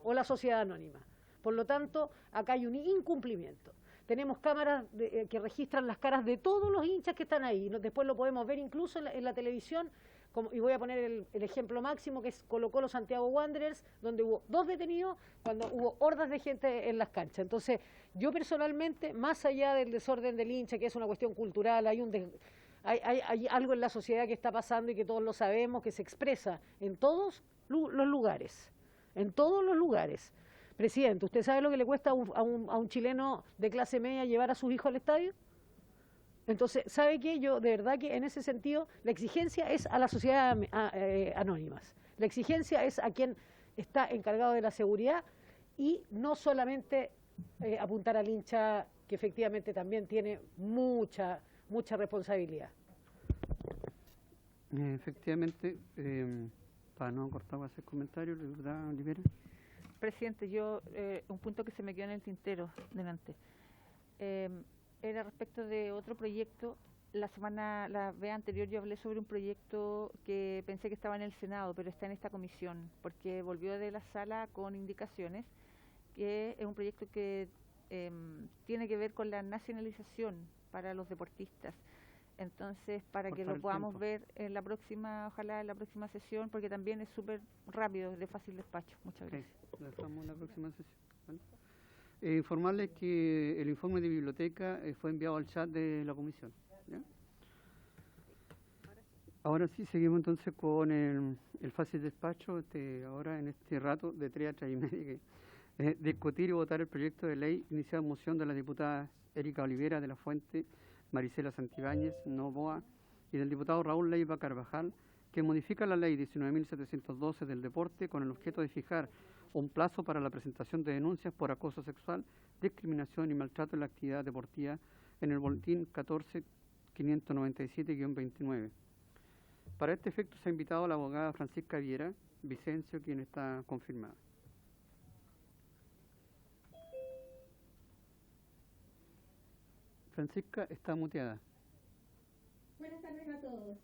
o la sociedad anónima. Por lo tanto, acá hay un incumplimiento. Tenemos cámaras que registran las caras de todos los hinchas que están ahí. Después lo podemos ver incluso en la televisión. Y voy a poner el ejemplo máximo, que es Colo-Colo Santiago Wanderers, donde hubo 2 detenidos cuando hubo hordas de gente en las canchas. Entonces, yo personalmente, más allá del desorden del hincha, que es una cuestión cultural, hay algo en la sociedad que está pasando y que todos lo sabemos, que se expresa en todos los lugares. En todos los lugares. Presidente, ¿usted sabe lo que le cuesta a un chileno de clase media llevar a sus hijos al estadio? Entonces, ¿sabe qué? Yo, de verdad que en ese sentido, la exigencia es a la sociedad anónimas. La exigencia es a quien está encargado de la seguridad y no solamente apuntar al hincha, que efectivamente también tiene mucha responsabilidad. Efectivamente, para no cortar o hacer comentarios, ¿verdad, Olivera? Presidente, un punto que se me quedó en el tintero delante. Era respecto de otro proyecto. La vez anterior yo hablé sobre un proyecto que pensé que estaba en el Senado, pero está en esta comisión, porque volvió de la sala con indicaciones, que es un proyecto que tiene que ver con la nacionalización para los deportistas. Entonces, para que lo podamos ver en la próxima, ojalá en la próxima sesión, porque también es súper rápido, de fácil despacho. Muchas gracias. Lo dejamos en la próxima sesión. ¿Vale? Informarles que el informe de biblioteca fue enviado al chat de la comisión. ¿Ya? Ahora sí, seguimos entonces con el fácil despacho, ahora en este rato de 3 a 3 y media, que discutir y votar el proyecto de ley iniciado en moción de las diputadas Erika Olivera de la Fuente, Marisela Santibáñez, Novoa, y del diputado Raúl Leiva Carvajal, que modifica la ley 19.712 del deporte con el objeto de fijar un plazo para la presentación de denuncias por acoso sexual, discriminación y maltrato en la actividad deportiva en el boletín 14.597-29. Para este efecto se ha invitado a la abogada Francisca Viera Vicencio, quien está confirmada. Francisca está muteada. Buenas tardes a todos.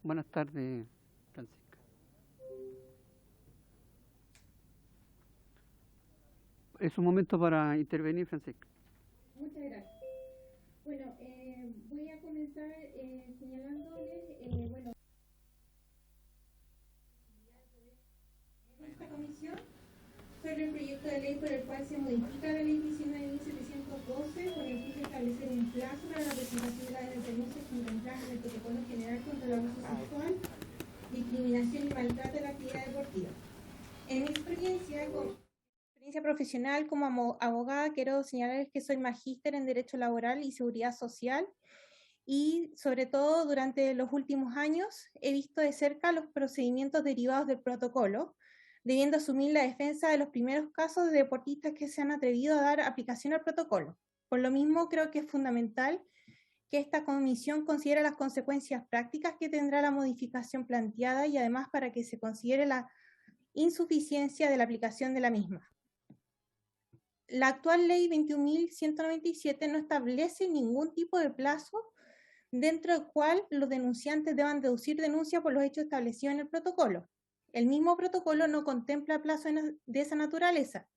Buenas tardes, Francisca. Es un momento para intervenir, Francisca. Muchas gracias. Bueno, voy a comenzar señalándoles, bueno, en esta comisión sobre el proyecto de ley por el cual se modifica la ley 19.712 con el fin de establecer un plazo para la presentación de las denuncias contempladas en el Protocolo General contra el Abuso Sexual, Discriminación y Maltrato en la Actividad Deportiva. En mi experiencia profesional como abogada, quiero señalarles que soy magíster en Derecho Laboral y Seguridad Social y, sobre todo, durante los últimos años he visto de cerca los procedimientos derivados del protocolo, debiendo asumir la defensa de los primeros casos de deportistas que se han atrevido a dar aplicación al protocolo. Por lo mismo, creo que es fundamental que esta comisión considere las consecuencias prácticas que tendrá la modificación planteada y además para que se considere la insuficiencia de la aplicación de la misma. La actual ley 21.197 no establece ningún tipo de plazo dentro del cual los denunciantes deban deducir denuncia por los hechos establecidos en el protocolo. El mismo protocolo no contempla plazo de esa naturaleza,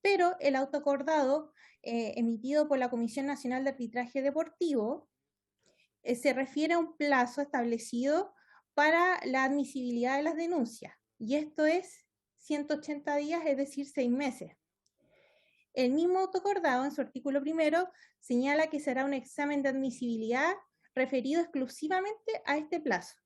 pero el auto acordado emitido por la Comisión Nacional de Arbitraje Deportivo se refiere a un plazo establecido para la admisibilidad de las denuncias, y esto es 180 días, es decir, 6 meses. El mismo autoacordado, en su artículo 1, señala que será un examen de admisibilidad referido exclusivamente a este plazo.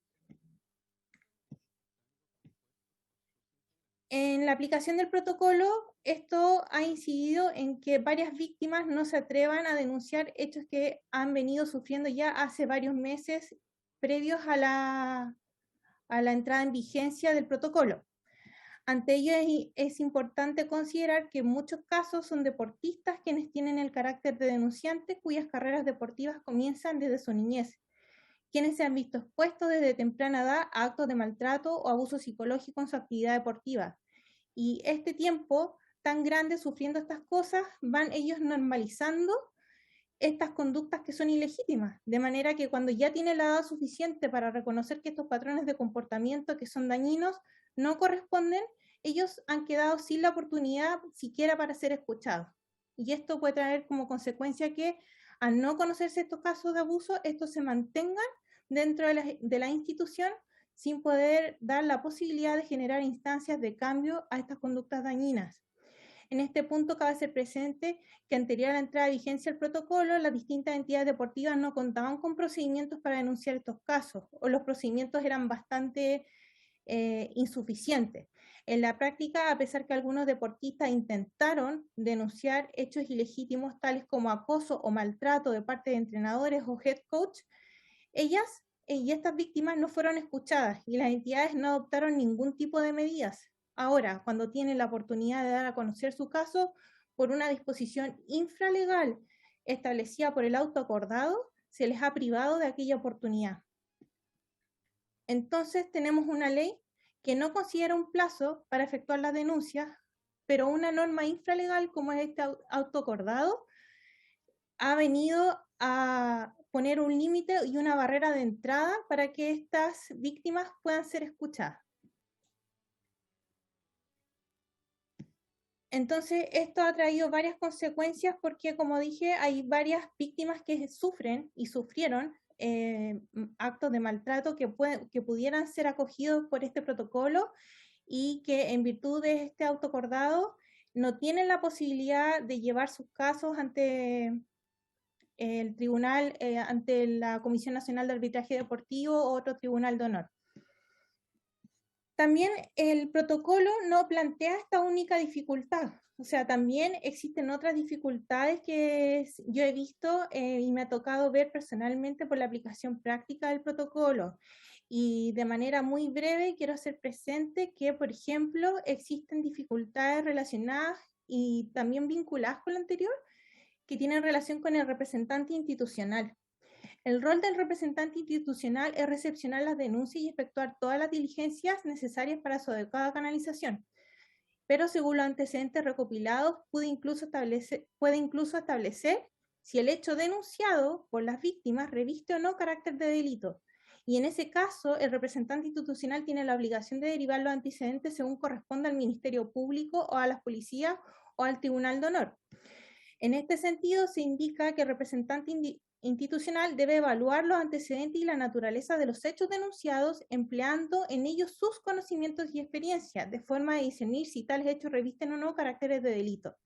En la aplicación del protocolo, esto ha incidido en que varias víctimas no se atrevan a denunciar hechos que han venido sufriendo ya hace varios meses previos a la entrada en vigencia del protocolo. Ante ello es importante considerar que en muchos casos son deportistas quienes tienen el carácter de denunciantes cuyas carreras deportivas comienzan desde su niñez, quienes se han visto expuestos desde temprana edad a actos de maltrato o abuso psicológico en su actividad deportiva. Y este tiempo tan grande sufriendo estas cosas, van ellos normalizando estas conductas que son ilegítimas, de manera que cuando ya tiene la edad suficiente para reconocer que estos patrones de comportamiento que son dañinos no corresponden, ellos han quedado sin la oportunidad siquiera para ser escuchados. Y esto puede traer como consecuencia que, al no conocerse estos casos de abuso, estos se mantengan dentro de la institución sin poder dar la posibilidad de generar instancias de cambio a estas conductas dañinas. En este punto cabe ser presente que anterior a la entrada de vigencia del protocolo, las distintas entidades deportivas no contaban con procedimientos para denunciar estos casos, o los procedimientos eran bastante insuficientes. En la práctica, a pesar que algunos deportistas intentaron denunciar hechos ilegítimos tales como acoso o maltrato de parte de entrenadores o head coach, ellas y estas víctimas no fueron escuchadas y las entidades no adoptaron ningún tipo de medidas. Ahora, cuando tienen la oportunidad de dar a conocer su caso por una disposición infralegal establecida por el auto acordado, se les ha privado de aquella oportunidad. Entonces tenemos una ley que no considera un plazo para efectuar las denuncias, pero una norma infralegal como es este auto acordado ha venido a poner un límite y una barrera de entrada para que estas víctimas puedan ser escuchadas. Entonces, esto ha traído varias consecuencias porque, como dije, hay varias víctimas que sufren y sufrieron actos de maltrato que pudieran ser acogidos por este protocolo y que en virtud de este auto acordado no tienen la posibilidad de llevar sus casos ante el tribunal, ante la Comisión Nacional de Arbitraje Deportivo o otro tribunal de honor. También el protocolo no plantea esta única dificultad, o sea, también existen otras dificultades que yo he visto y me ha tocado ver personalmente por la aplicación práctica del protocolo. Y de manera muy breve quiero hacer presente que, por ejemplo, existen dificultades relacionadas y también vinculadas con lo anterior, que tienen relación con el representante institucional. El rol del representante institucional es recepcionar las denuncias y efectuar todas las diligencias necesarias para su adecuada canalización. pero según los antecedentes recopilados puede incluso establecer si el hecho denunciado por las víctimas reviste o no carácter de delito. Y en ese caso, el representante institucional tiene la obligación de derivar los antecedentes según corresponda al Ministerio Público o a las policías o al Tribunal de Honor. En este sentido, se indica que el representante institucional debe evaluar los antecedentes y la naturaleza de los hechos denunciados, empleando en ellos sus conocimientos y experiencia, de forma a discernir si tales hechos revisten o no caracteres de delito.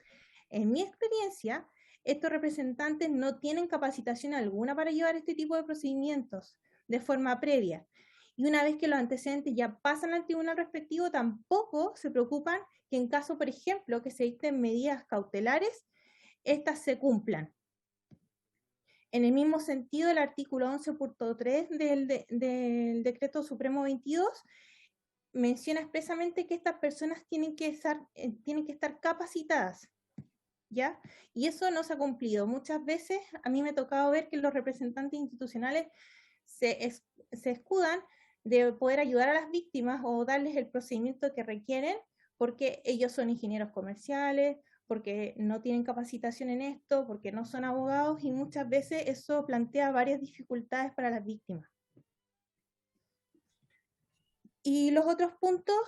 En mi experiencia, estos representantes no tienen capacitación alguna para llevar este tipo de procedimientos de forma previa. Y una vez que los antecedentes ya pasan al tribunal respectivo, tampoco se preocupan que en caso, por ejemplo, que se dicten medidas cautelares, estas se cumplan. En el mismo sentido, el artículo 11.3 del Decreto Supremo 22 menciona expresamente que estas personas tienen que estar capacitadas, ¿ya? Y eso no se ha cumplido. Muchas veces a mí me ha tocado ver que los representantes institucionales se escudan de poder ayudar a las víctimas o darles el procedimiento que requieren porque ellos son ingenieros comerciales, porque no tienen capacitación en esto, porque no son abogados, y muchas veces eso plantea varias dificultades para las víctimas. Y los otros puntos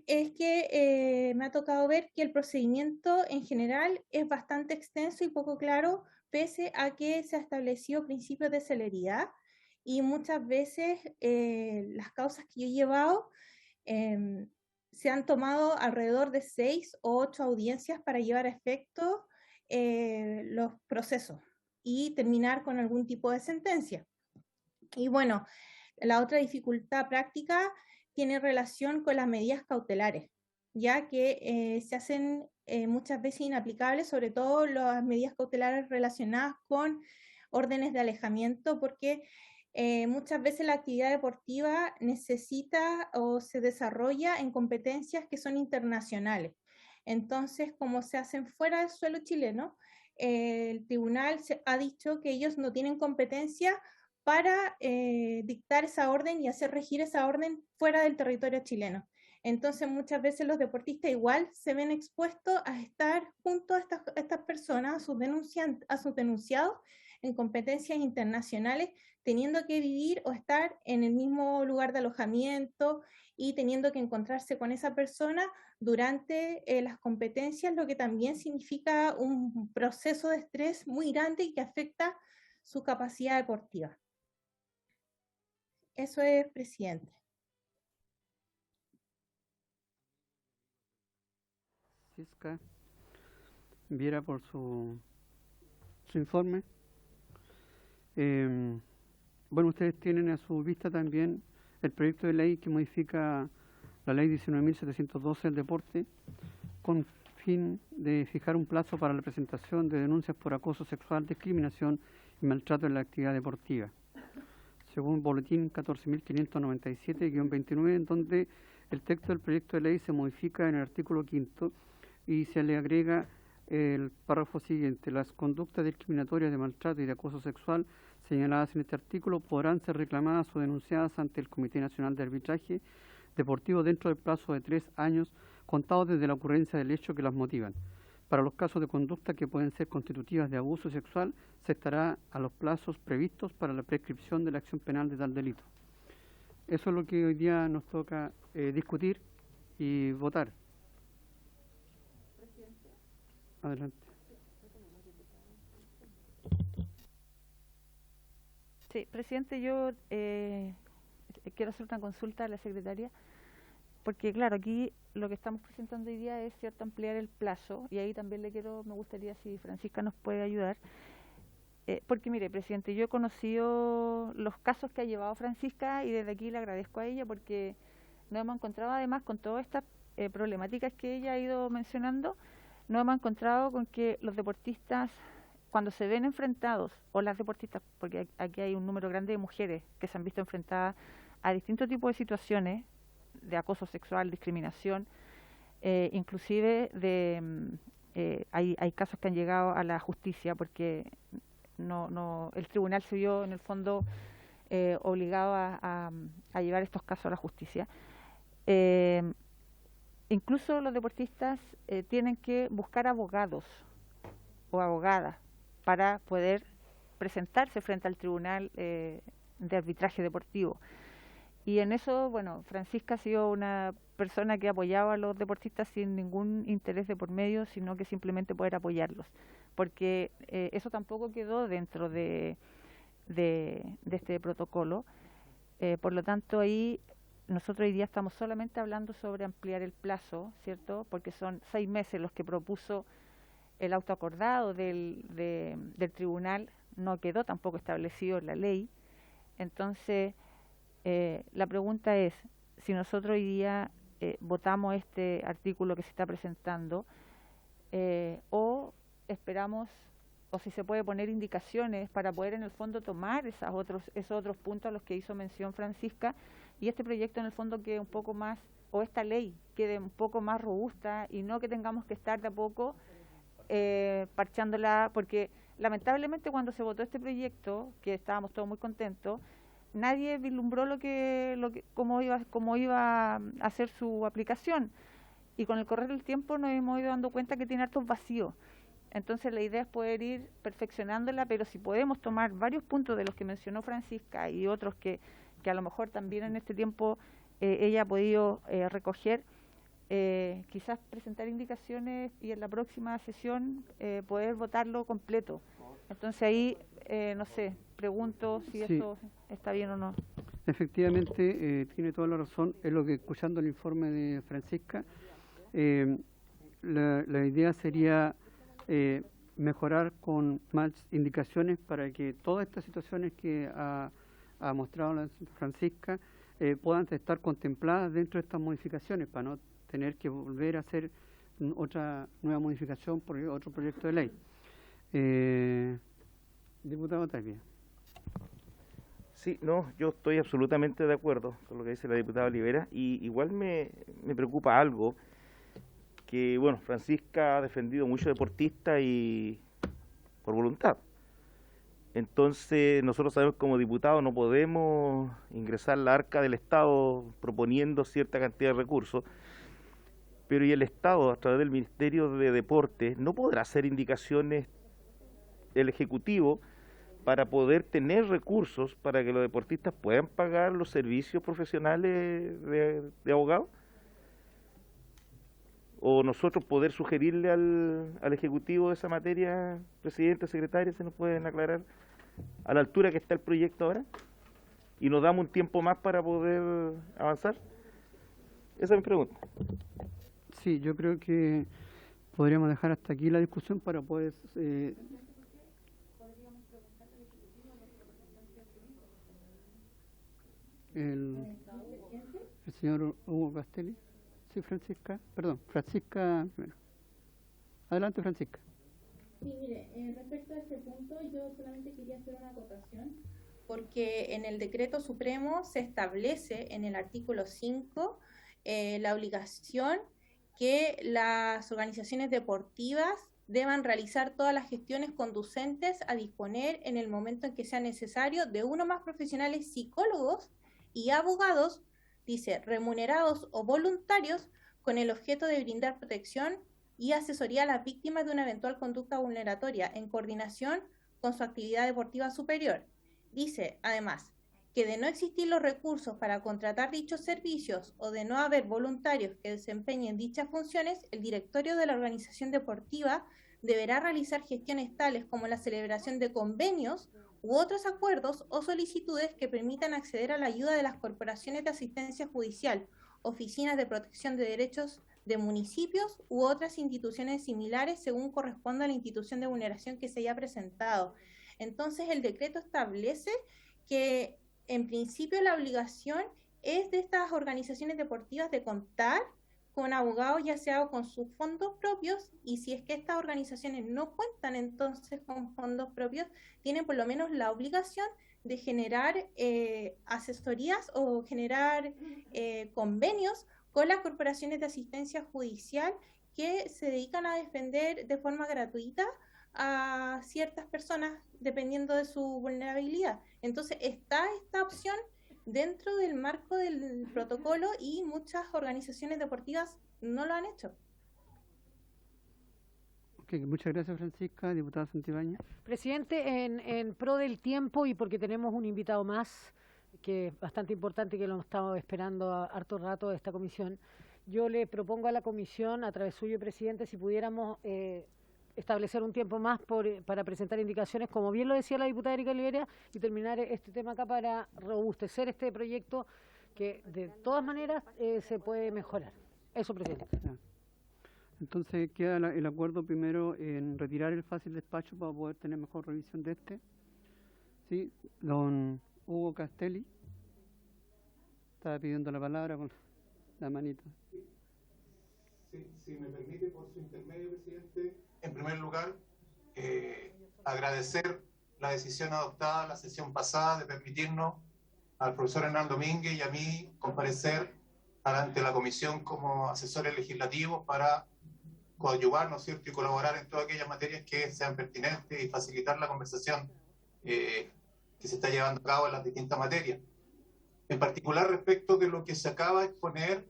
es que me ha tocado ver que el procedimiento en general es bastante extenso y poco claro, pese a que se ha establecido principios de celeridad, y muchas veces las causas que yo he llevado se han tomado alrededor de 6 o 8 audiencias para llevar a efecto los procesos y terminar con algún tipo de sentencia. Y bueno, la otra dificultad práctica tiene relación con las medidas cautelares, ya que se hacen muchas veces inaplicables, sobre todo las medidas cautelares relacionadas con órdenes de alejamiento, porque muchas veces la actividad deportiva necesita o se desarrolla en competencias que son internacionales. Entonces, como se hacen fuera del suelo chileno, el tribunal ha dicho que ellos no tienen competencia para dictar esa orden y hacer regir esa orden fuera del territorio chileno. Entonces, muchas veces los deportistas igual se ven expuestos a estar junto a estas personas, a sus denunciados, en competencias internacionales, teniendo que vivir o estar en el mismo lugar de alojamiento y teniendo que encontrarse con esa persona durante las competencias, lo que también significa un proceso de estrés muy grande y que afecta su capacidad deportiva. Eso es, presidente. Francisca Viera por su informe. Bueno, ustedes tienen a su vista también el proyecto de ley que modifica la ley 19.712 del deporte con fin de fijar un plazo para la presentación de denuncias por acoso sexual, discriminación y maltrato en la actividad deportiva, según boletín 14.597-29, en donde el texto del proyecto de ley se modifica en el artículo 5º y se le agrega el párrafo siguiente: las conductas discriminatorias de maltrato y de acoso sexual señaladas en este artículo podrán ser reclamadas o denunciadas ante el Comité Nacional de Arbitraje Deportivo dentro del plazo de 3 años contados desde la ocurrencia del hecho que las motivan. Para los casos de conducta que pueden ser constitutivas de abuso sexual, se estará a los plazos previstos para la prescripción de la acción penal de tal delito. Eso es lo que hoy día nos toca discutir y votar. Adelante. Sí, presidente, yo quiero hacer una consulta a la secretaria, porque claro, aquí lo que estamos presentando hoy día es cierto ampliar el plazo, y ahí también me gustaría si Francisca nos puede ayudar, porque mire, presidente, yo he conocido los casos que ha llevado Francisca y desde aquí le agradezco a ella porque nos hemos encontrado además con todas estas problemáticas que ella ha ido mencionando. Nos hemos encontrado con que los deportistas, cuando se ven enfrentados, o las deportistas, porque aquí hay un número grande de mujeres que se han visto enfrentadas a distintos tipos de situaciones de acoso sexual, discriminación, inclusive hay casos que han llegado a la justicia porque el tribunal se vio en el fondo obligado a llevar estos casos a la justicia. incluso los deportistas tienen que buscar abogados o abogadas para poder presentarse frente al tribunal de arbitraje deportivo. Y en eso, bueno, Francisca ha sido una persona que ha apoyado a los deportistas sin ningún interés de por medio, sino que simplemente poder apoyarlos, porque eso tampoco quedó dentro de este protocolo. Por lo tanto, ahí nosotros hoy día estamos solamente hablando sobre ampliar el plazo, ¿cierto? Porque son 6 meses los que propuso el auto acordado del tribunal, no quedó tampoco establecido en la ley. Entonces, la pregunta es, si nosotros hoy día votamos este artículo que se está presentando, o esperamos, o si se puede poner indicaciones para poder en el fondo tomar esos otros puntos a los que hizo mención Francisca, y este proyecto en el fondo quede un poco más, o esta ley quede un poco más robusta, y no que tengamos que estar de a poco parchándola, porque lamentablemente cuando se votó este proyecto, que estábamos todos muy contentos, nadie vislumbró cómo iba a hacer su aplicación, y con el correr del tiempo nos hemos ido dando cuenta que tiene hartos vacíos. Entonces la idea es poder ir perfeccionándola, pero si podemos tomar varios puntos de los que mencionó Francisca y otros que a lo mejor también en este tiempo ella ha podido recoger, quizás presentar indicaciones y en la próxima sesión poder votarlo completo. Entonces ahí, no sé, pregunto si Sí. eso está bien o no. Efectivamente, tiene toda la razón. Es lo que, escuchando el informe de Francisca, la idea sería mejorar con más indicaciones para que todas estas situaciones que ha mostrado la Francisca puedan estar contempladas dentro de estas modificaciones, para no tener que volver a hacer otra nueva modificación por otro proyecto de ley. Diputado Tapia. Sí, no, yo estoy absolutamente de acuerdo con lo que dice la diputada Olivera, y igual me preocupa algo, que bueno, Francisca ha defendido mucho deportistas y por voluntad. Entonces nosotros sabemos como diputados no podemos ingresar la arca del Estado proponiendo cierta cantidad de recursos, pero y el Estado a través del Ministerio de Deportes no podrá hacer indicaciones el Ejecutivo para poder tener recursos para que los deportistas puedan pagar los servicios profesionales de abogados, o nosotros poder sugerirle al Ejecutivo de esa materia, presidente, secretaria, ¿se nos pueden aclarar a la altura que está el proyecto ahora? Y nos damos un tiempo más para poder avanzar. Esa es mi pregunta. Sí, yo creo que podríamos dejar hasta aquí la discusión para poder... el señor Hugo Castelli. Sí, Francisca. Perdón, Francisca primero. Adelante, Francisca. Sí, mire, respecto a este punto, yo solamente quería hacer una acotación, porque en el decreto supremo se establece en el artículo 5 la obligación que las organizaciones deportivas deban realizar todas las gestiones conducentes a disponer en el momento en que sea necesario de uno o más profesionales psicólogos y abogados, dice, remunerados o voluntarios, con el objeto de brindar protección y asesoría a las víctimas de una eventual conducta vulneratoria en coordinación con su actividad deportiva superior. Dice, además, que de no existir los recursos para contratar dichos servicios o de no haber voluntarios que desempeñen dichas funciones, el directorio de la organización deportiva deberá realizar gestiones tales como la celebración de convenios u otros acuerdos o solicitudes que permitan acceder a la ayuda de las corporaciones de asistencia judicial, oficinas de protección de derechos de municipios u otras instituciones similares según corresponda a la institución de vulneración que se haya presentado. Entonces el decreto establece que en principio la obligación es de estas organizaciones deportivas de contar con abogados, ya sea con sus fondos propios, y si es que estas organizaciones no cuentan entonces con fondos propios, tienen por lo menos la obligación de generar asesorías o generar convenios con las corporaciones de asistencia judicial que se dedican a defender de forma gratuita a ciertas personas dependiendo de su vulnerabilidad. Entonces está esta opción dentro del marco del protocolo y muchas organizaciones deportivas no lo han hecho. Okay, muchas gracias, Francisca. Diputada Santibáñez. Presidente, en pro del tiempo y porque tenemos un invitado más que es bastante importante, que lo hemos estado esperando harto rato de esta comisión, yo le propongo a la comisión, a través suyo, presidente, si pudiéramos establecer un tiempo más para presentar indicaciones, como bien lo decía la diputada Erika Olivera, y terminar este tema acá para robustecer este proyecto que de todas maneras se puede mejorar. Eso, presidente. Ya. Entonces queda el acuerdo primero en retirar el fácil despacho para poder tener mejor revisión de este. Sí, don Hugo Castelli estaba pidiendo la palabra con la manita. Sí, si me permite, por su intermedio, presidente, en primer lugar, agradecer la decisión adoptada la sesión pasada de permitirnos al profesor Hernán Domínguez y a mí comparecer ante la comisión como asesores legislativos para coadyuvar, ¿no es cierto?, y colaborar en todas aquellas materias que sean pertinentes y facilitar la conversación que se está llevando a cabo en las distintas materias. En particular, respecto de lo que se acaba de exponer,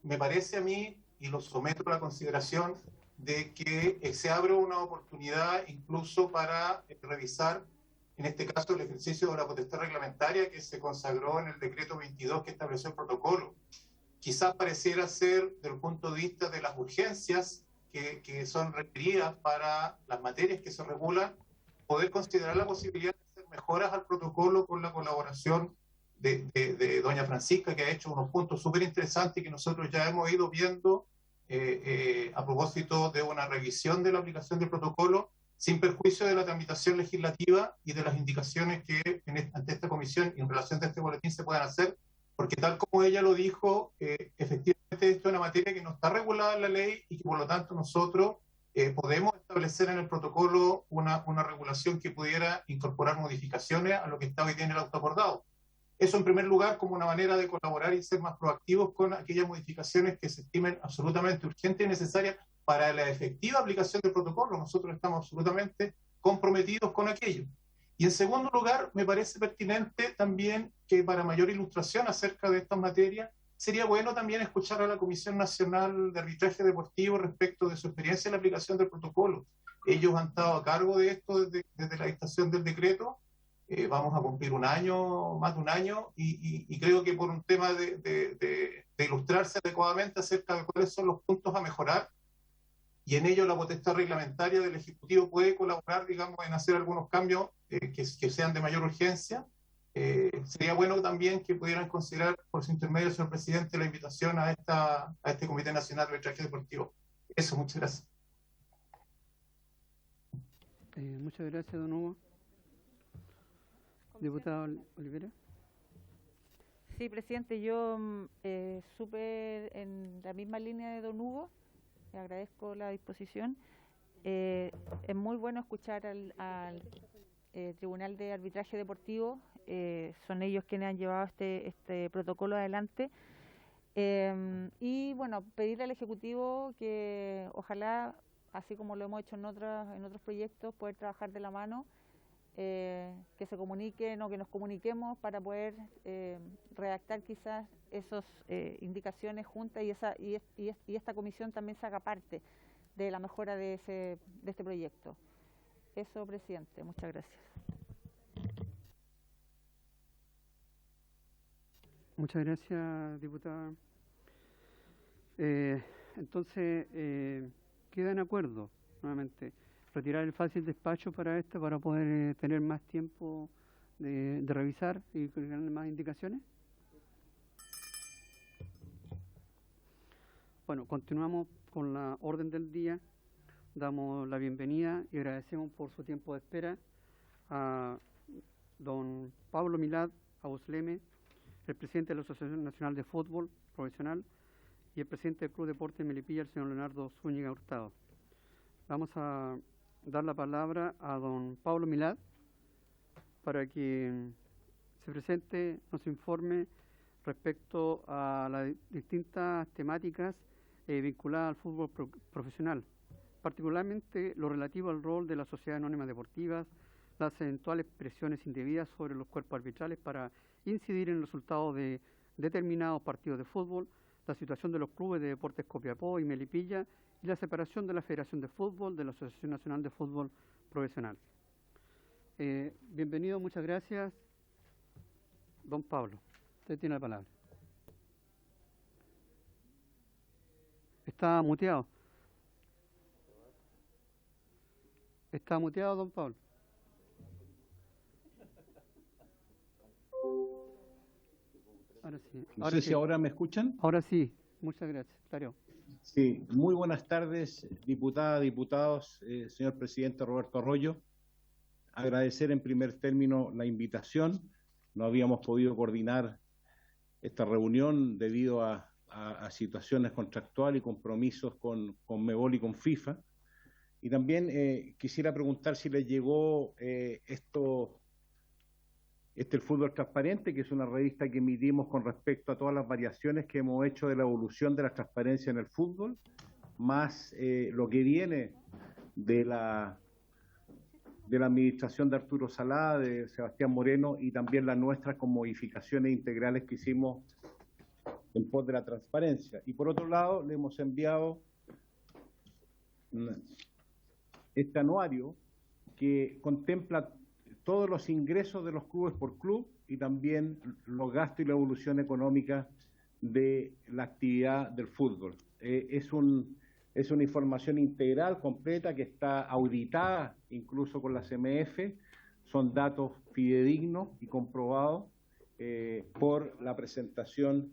me parece a mí, y lo someto a la consideración, de que se abre una oportunidad incluso para revisar, en este caso, el ejercicio de la potestad reglamentaria que se consagró en el decreto 22 que estableció el protocolo. Quizás pareciera ser, desde el punto de vista de las urgencias que son requeridas para las materias que se regulan, poder considerar la posibilidad de hacer mejoras al protocolo con la colaboración de doña Francisca, que ha hecho unos puntos súper interesantes que nosotros ya hemos ido viendo a propósito de una revisión de la aplicación del protocolo, sin perjuicio de la tramitación legislativa y de las indicaciones que ante esta comisión y en relación a este boletín se puedan hacer, porque tal como ella lo dijo, efectivamente esto es una materia que no está regulada en la ley y que por lo tanto nosotros podemos establecer en el protocolo una regulación que pudiera incorporar modificaciones a lo que está hoy día en el auto acordado. Eso en primer lugar como una manera de colaborar y ser más proactivos con aquellas modificaciones que se estimen absolutamente urgentes y necesarias para la efectiva aplicación del protocolo. Nosotros estamos absolutamente comprometidos con aquello. Y en segundo lugar, me parece pertinente también que para mayor ilustración acerca de estas materias, sería bueno también escuchar a la Comisión Nacional de Arbitraje Deportivo respecto de su experiencia en la aplicación del protocolo. Ellos han estado a cargo de esto desde la dictación del decreto. Vamos a cumplir un año, más de un año, y creo que por un tema de ilustrarse adecuadamente acerca de cuáles son los puntos a mejorar, y en ello la potestad reglamentaria del Ejecutivo puede colaborar, digamos, en hacer algunos cambios que sean de mayor urgencia. Sería bueno también que pudieran considerar, por su intermedio, señor presidente, la invitación a este Comité Nacional de Arbitraje Deportivo. Eso, muchas gracias. Muchas gracias, don Hugo. Diputada Olivera. Sí, presidente, yo súper en la misma línea de don Hugo, le agradezco la disposición. Es muy bueno escuchar al Tribunal de Arbitraje Deportivo, son ellos quienes han llevado este protocolo adelante. Y bueno, pedirle al Ejecutivo que ojalá, así como lo hemos hecho en otros proyectos, poder trabajar de la mano, que se comuniquen o que nos comuniquemos para poder redactar quizás esas indicaciones juntas y esta comisión también se haga parte de la mejora de este proyecto. Eso, presidente, muchas gracias. Muchas gracias, diputada. Entonces, queda en acuerdo, nuevamente, retirar el fácil despacho para poder tener más tiempo de revisar y tener más indicaciones. Bueno, continuamos con la orden del día. Damos la bienvenida y agradecemos por su tiempo de espera a don Pablo Milad Ausleme, el presidente de la Asociación Nacional de Fútbol Profesional, y el presidente del Club Deportes Melipilla, el señor Leonardo Zúñiga Hurtado. Vamos a dar la palabra a don Pablo Milad para que se presente, nos informe respecto a las distintas temáticas vinculadas al fútbol profesional, particularmente lo relativo al rol de las sociedades anónimas deportivas, las eventuales presiones indebidas sobre los cuerpos arbitrales para incidir en el resultado de determinados partidos de fútbol, la situación de los clubes de Deportes Copiapó y Melipilla y la separación de la Federación de Fútbol de la Asociación Nacional de Fútbol Profesional. Bienvenido, muchas gracias. Don Pablo, usted tiene la palabra. Está muteado. Está muteado, don Pablo. Ahora sí. No sé si ahora me escuchan. Ahora sí, muchas gracias. Darío. Sí, muy buenas tardes, diputada, diputados, señor presidente Roberto Arroyo. Agradecer en primer término la invitación. No habíamos podido coordinar esta reunión debido a situaciones contractuales y compromisos con MEBOL y con FIFA. Y también quisiera preguntar si les llegó el Fútbol Transparente, que es una revista que emitimos con respecto a todas las variaciones que hemos hecho de la evolución de la transparencia en el fútbol, más lo que viene de la administración de Arturo Salá, de Sebastián Moreno, y también las nuestras con modificaciones integrales que hicimos en pos de la transparencia. Y por otro lado, le hemos enviado este anuario que contempla todos los ingresos de los clubes por club y también los gastos y la evolución económica de la actividad del fútbol. Es una información integral, completa, que está auditada incluso con la CMF. Son datos fidedignos y comprobados por la presentación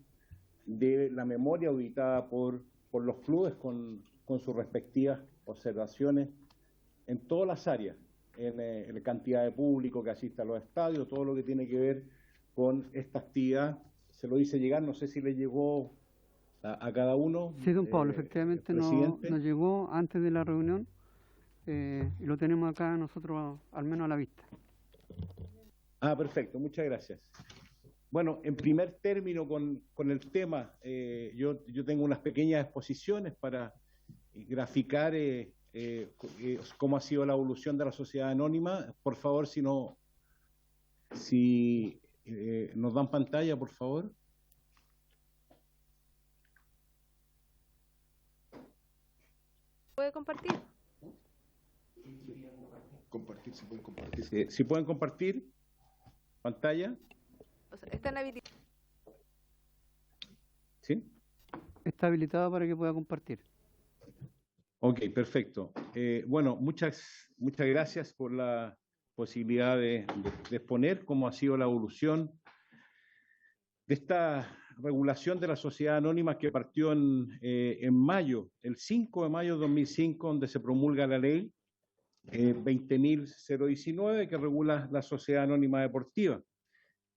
de la memoria auditada por los clubes con sus respectivas observaciones en todas las áreas, en la cantidad de público que asiste a los estadios, todo lo que tiene que ver con esta actividad. Se lo hice llegar, no sé si le llegó a cada uno. Sí, don Pablo, efectivamente nos llegó antes de la reunión y lo tenemos acá nosotros al menos a la vista. Ah, perfecto, muchas gracias. Bueno, en primer término con el tema, yo tengo unas pequeñas exposiciones para graficar cómo ha sido la evolución de la sociedad anónima. Por favor, si nos dan pantalla, por favor. ¿Puede compartir? Se pueden compartir. Si pueden compartir pantalla. O sea, están habilitados. ¿Sí? Está habilitado para que pueda compartir. Ok, perfecto. Bueno, muchas gracias por la posibilidad de exponer cómo ha sido la evolución de esta regulación de la sociedad anónima que partió en mayo, el 5 de mayo de 2005, donde se promulga la ley 20.019 que regula la sociedad anónima deportiva.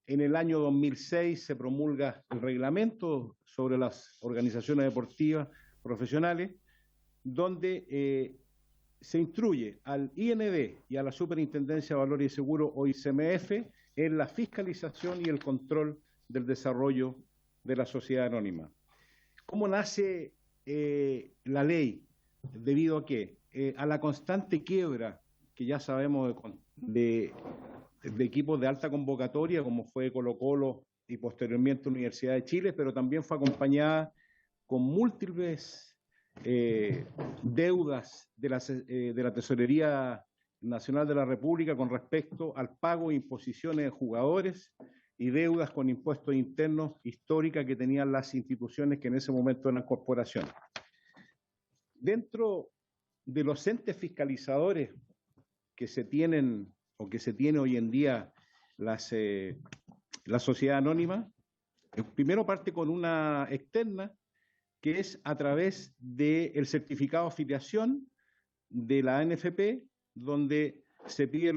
En el año 2006 se promulga el reglamento sobre las organizaciones deportivas profesionales, donde se instruye al IND y a la Superintendencia de Valores y Seguros, o ICMF, en la fiscalización y el control del desarrollo de la sociedad anónima. ¿Cómo nace la ley? ¿Debido a qué? A la constante quiebra que ya sabemos de equipos de alta convocatoria, como fue Colo-Colo y posteriormente Universidad de Chile, pero también fue acompañada con múltiples deudas de la Tesorería Nacional de la República con respecto al pago de imposiciones de jugadores y deudas con impuestos internos históricas que tenían las instituciones que en ese momento eran corporaciones. Dentro de los entes fiscalizadores que se tienen o que se tiene hoy en día la sociedad anónima, primero parte con una externa, que es a través del certificado de afiliación de la ANFP, donde se pide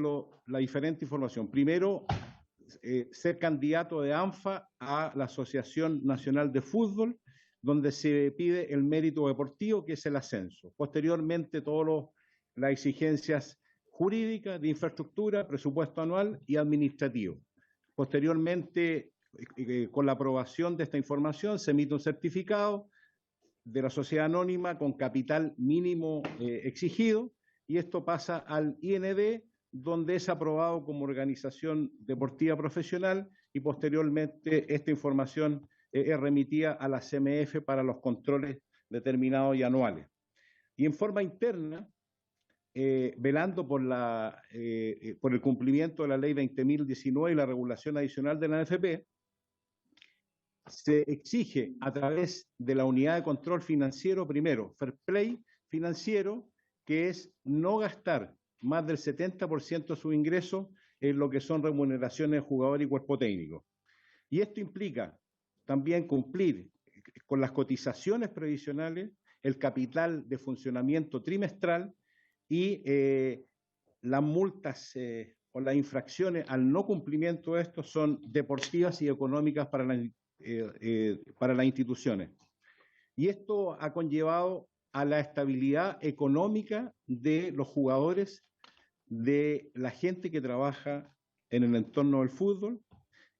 la diferente información. Primero, ser candidato de ANFA a la Asociación Nacional de Fútbol, donde se pide el mérito deportivo, que es el ascenso. Posteriormente, todas las exigencias jurídicas, de infraestructura, presupuesto anual y administrativo. Posteriormente, con la aprobación de esta información, se emite un certificado de la sociedad anónima con capital mínimo exigido, y esto pasa al IND, donde es aprobado como organización deportiva profesional y posteriormente esta información es remitida a la CMF para los controles determinados y anuales. Y en forma interna, velando por el cumplimiento de la Ley 20.019 y la regulación adicional de la ANFP, se exige a través de la unidad de control financiero, primero, fair play financiero, que es no gastar más del 70% de su ingreso en lo que son remuneraciones de jugador y cuerpo técnico. Y esto implica también cumplir con las cotizaciones previsionales, el capital de funcionamiento trimestral y las multas o las infracciones al no cumplimiento de esto son deportivas y económicas para las instituciones. Y esto ha conllevado a la estabilidad económica de los jugadores, de la gente que trabaja en el entorno del fútbol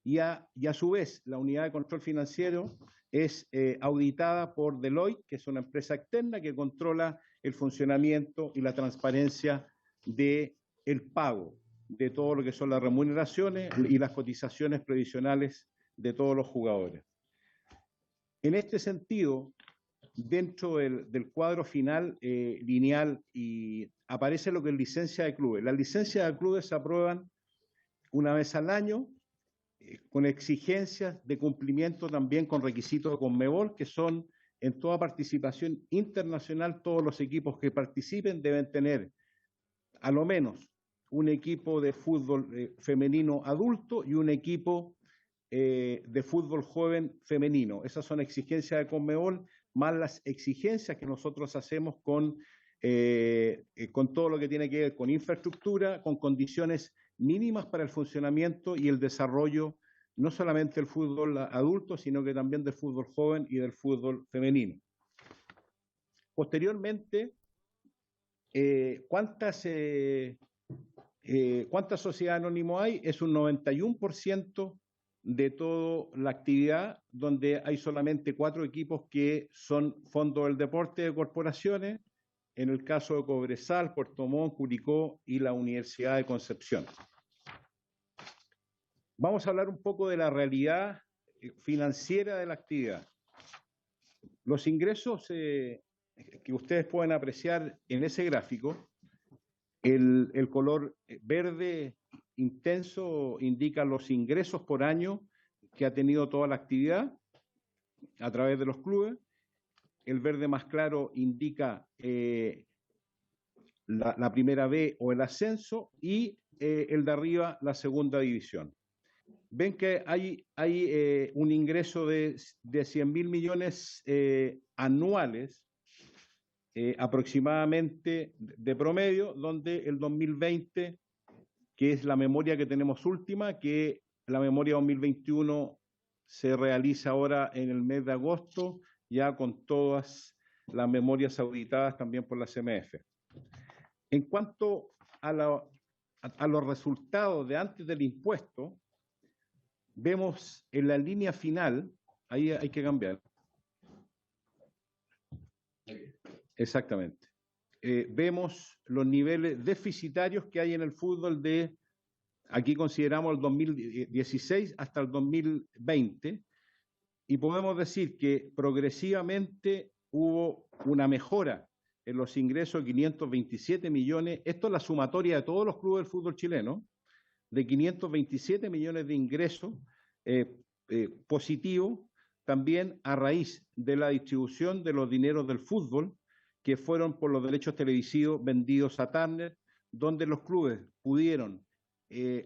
y a su vez la unidad de control financiero es auditada por Deloitte, que es una empresa externa que controla el funcionamiento y la transparencia del pago de todo lo que son las remuneraciones y las cotizaciones previsionales de todos los jugadores. En este sentido, dentro del cuadro final lineal y aparece lo que es licencia de clubes. Las licencias de clubes se aprueban una vez al año con exigencias de cumplimiento también con requisitos de Conmebol, que son en toda participación internacional, todos los equipos que participen deben tener a lo menos un equipo de fútbol femenino adulto y un equipo de fútbol joven femenino. Esas son exigencias de Conmebol, más las exigencias que nosotros hacemos con todo lo que tiene que ver con infraestructura, con condiciones mínimas para el funcionamiento y el desarrollo, no solamente del fútbol adulto, sino que también del fútbol joven y del fútbol femenino. Posteriormente, ¿cuántas sociedades anónimas hay? Es un 91% de toda la actividad, donde hay solamente 4 equipos que son fondos del deporte de corporaciones, en el caso de Cobresal, Puerto Montt, Curicó y la Universidad de Concepción. Vamos a hablar un poco de la realidad financiera de la actividad. Los ingresos que ustedes pueden apreciar en ese gráfico, el color verde intenso indica los ingresos por año que ha tenido toda la actividad a través de los clubes. El verde más claro indica la primera B o el ascenso y el de arriba la segunda división. Ven que hay un ingreso de 100.000 millones anuales aproximadamente de promedio, donde el 2020, que es la memoria que tenemos última, que la memoria 2021 se realiza ahora en el mes de agosto, ya con todas las memorias auditadas también por la CMF. En cuanto a los resultados de antes del impuesto, vemos en la línea final, ahí hay que cambiar. Exactamente. Vemos los niveles deficitarios que hay en el fútbol aquí consideramos el 2016 hasta el 2020, y podemos decir que progresivamente hubo una mejora en los ingresos de 527 millones, esto es la sumatoria de todos los clubes del fútbol chileno, de 527 millones de ingresos positivos, también a raíz de la distribución de los dineros del fútbol, que fueron por los derechos televisivos vendidos a Turner, donde los clubes pudieron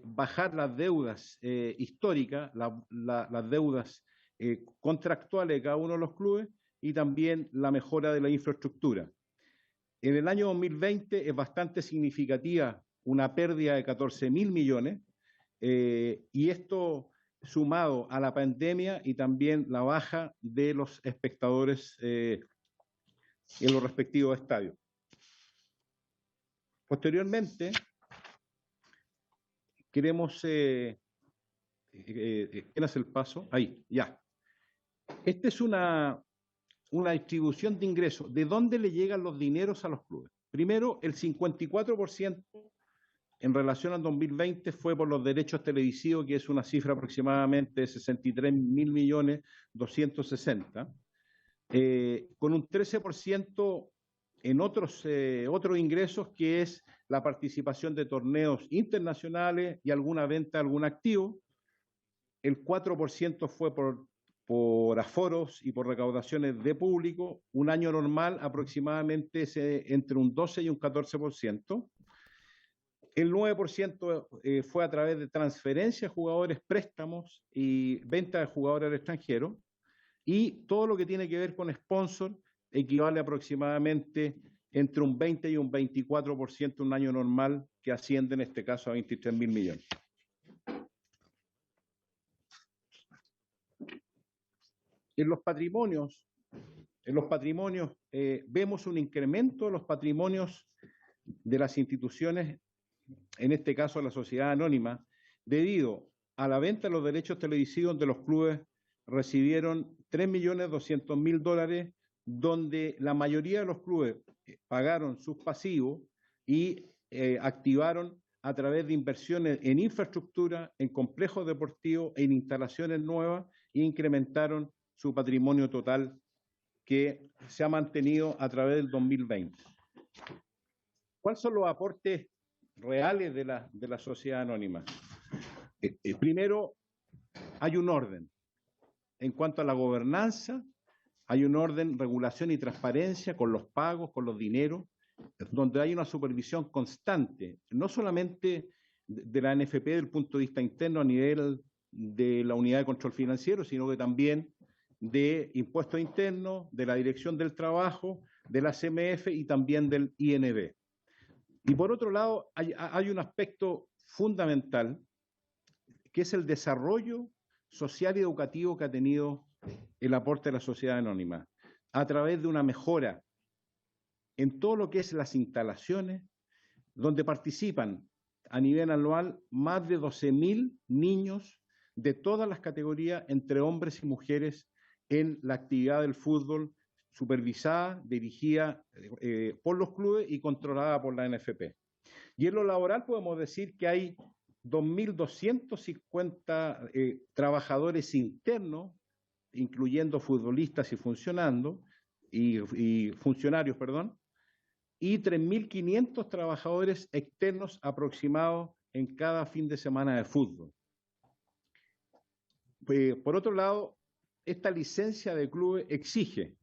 bajar las deudas históricas, las deudas contractuales de cada uno de los clubes y también la mejora de la infraestructura. En el año 2020 es bastante significativa una pérdida de 14.000 millones y esto sumado a la pandemia y también la baja de los espectadores en los respectivos estadios. Posteriormente, queremos... ¿quién hace el paso? Ahí, ya. Esta es una distribución de ingresos. ¿De dónde le llegan los dineros a los clubes? Primero, el 54% en relación al 2020 fue por los derechos televisivos, que es una cifra aproximadamente de 63.260.000, con un 13% en otros ingresos, que es la participación de torneos internacionales y alguna venta de algún activo. El 4% fue por aforos y por recaudaciones de público. Un año normal aproximadamente es entre un 12 y un 14%. El 9% fue a través de transferencias de jugadores, préstamos y venta de jugadores al extranjero. Y todo lo que tiene que ver con sponsor equivale aproximadamente entre un 20 y un 24% un año normal, que asciende en este caso a 23.000 millones. En los patrimonios vemos un incremento de los patrimonios de las instituciones, en este caso la sociedad anónima, debido a la venta de los derechos televisivos, donde los clubes recibieron $3.200.000, donde la mayoría de los clubes pagaron sus pasivos y activaron a través de inversiones en infraestructura, en complejos deportivos, en instalaciones nuevas, e incrementaron su patrimonio total, que se ha mantenido a través del 2020. ¿Cuáles son los aportes reales de la sociedad anónima? Primero, hay un orden. En cuanto a la gobernanza, hay un orden, regulación y transparencia con los pagos, con los dineros, donde hay una supervisión constante, no solamente de la NFP desde el punto de vista interno a nivel de la unidad de control financiero, sino que también de impuestos internos, de la Dirección del Trabajo, de la CMF y también del INB. Y por otro lado, hay un aspecto fundamental, que es el desarrollo social y educativo que ha tenido el aporte de la sociedad anónima, a través de una mejora en todo lo que es las instalaciones, donde participan a nivel anual más de 12.000 niños de todas las categorías, entre hombres y mujeres, en la actividad del fútbol, supervisada, dirigida por los clubes y controlada por la NFP. Y en lo laboral podemos decir que hay 2.250 trabajadores internos, incluyendo futbolistas y funcionarios, y 3.500 trabajadores externos aproximados en cada fin de semana de fútbol. Por otro lado, esta licencia de clubes exige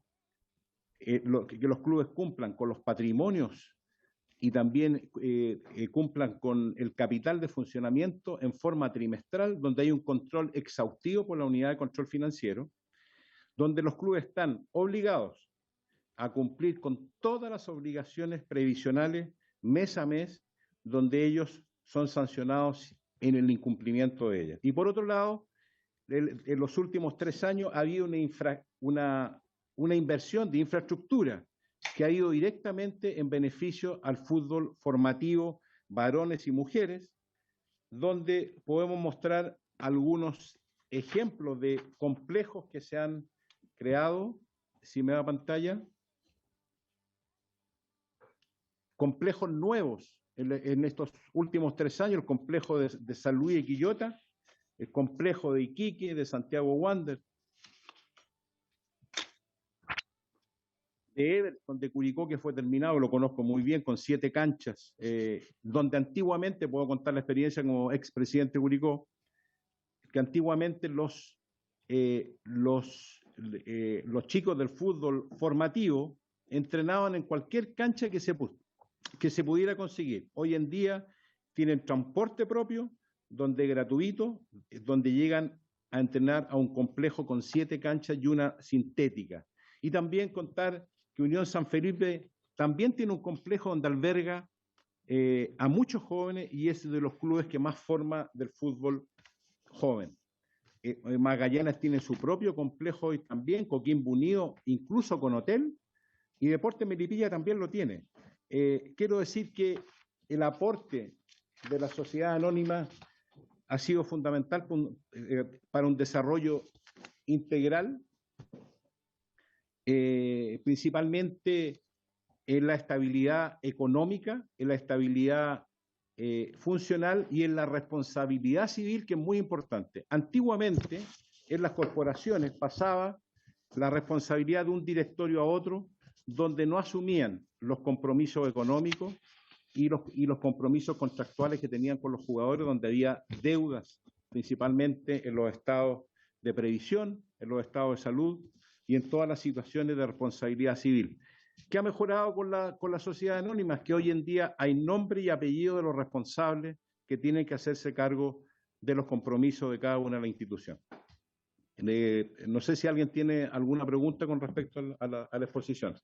que los clubes cumplan con los patrimonios y también cumplan con el capital de funcionamiento en forma trimestral, donde hay un control exhaustivo por la unidad de control financiero, donde los clubes están obligados a cumplir con todas las obligaciones previsionales mes a mes, donde ellos son sancionados en el incumplimiento de ellas. Y por otro lado, en los últimos 3 años ha habido una inversión de infraestructura que ha ido directamente en beneficio al fútbol formativo, varones y mujeres, donde podemos mostrar algunos ejemplos de complejos que se han creado. Si me da pantalla, complejos nuevos en estos últimos 3 años: el complejo de San Luis y Quillota, el complejo de Iquique, de Santiago Wander, de Everton, de Curicó, que fue terminado, lo conozco muy bien, con 7 canchas, donde antiguamente, puedo contar la experiencia como expresidente de Curicó, que antiguamente los chicos del fútbol formativo entrenaban en cualquier cancha que se pudiera conseguir. Hoy en día tienen transporte propio, donde gratuito, donde llegan a entrenar a un complejo con 7 canchas y una sintética. Y también contar que Unión San Felipe también tiene un complejo donde alberga a muchos jóvenes, y es de los clubes que más forma del fútbol joven. Magallanes tiene su propio complejo y también Coquimbo Unido, incluso con hotel, y Deportes Melipilla también lo tiene. Quiero decir que el aporte de la sociedad anónima ha sido fundamental para un desarrollo integral, principalmente en la estabilidad económica, en la estabilidad funcional y en la responsabilidad civil, que es muy importante. Antiguamente, en las corporaciones pasaba la responsabilidad de un directorio a otro, donde no asumían los compromisos económicos y los compromisos contractuales que tenían con los jugadores, donde había deudas, principalmente en los estados de previsión, en los estados de salud y en todas las situaciones de responsabilidad civil. ¿Qué ha mejorado con la sociedad anónima? Es que hoy en día hay nombre y apellido de los responsables que tienen que hacerse cargo de los compromisos de cada una de las instituciones. No sé si alguien tiene alguna pregunta con respecto a la exposición.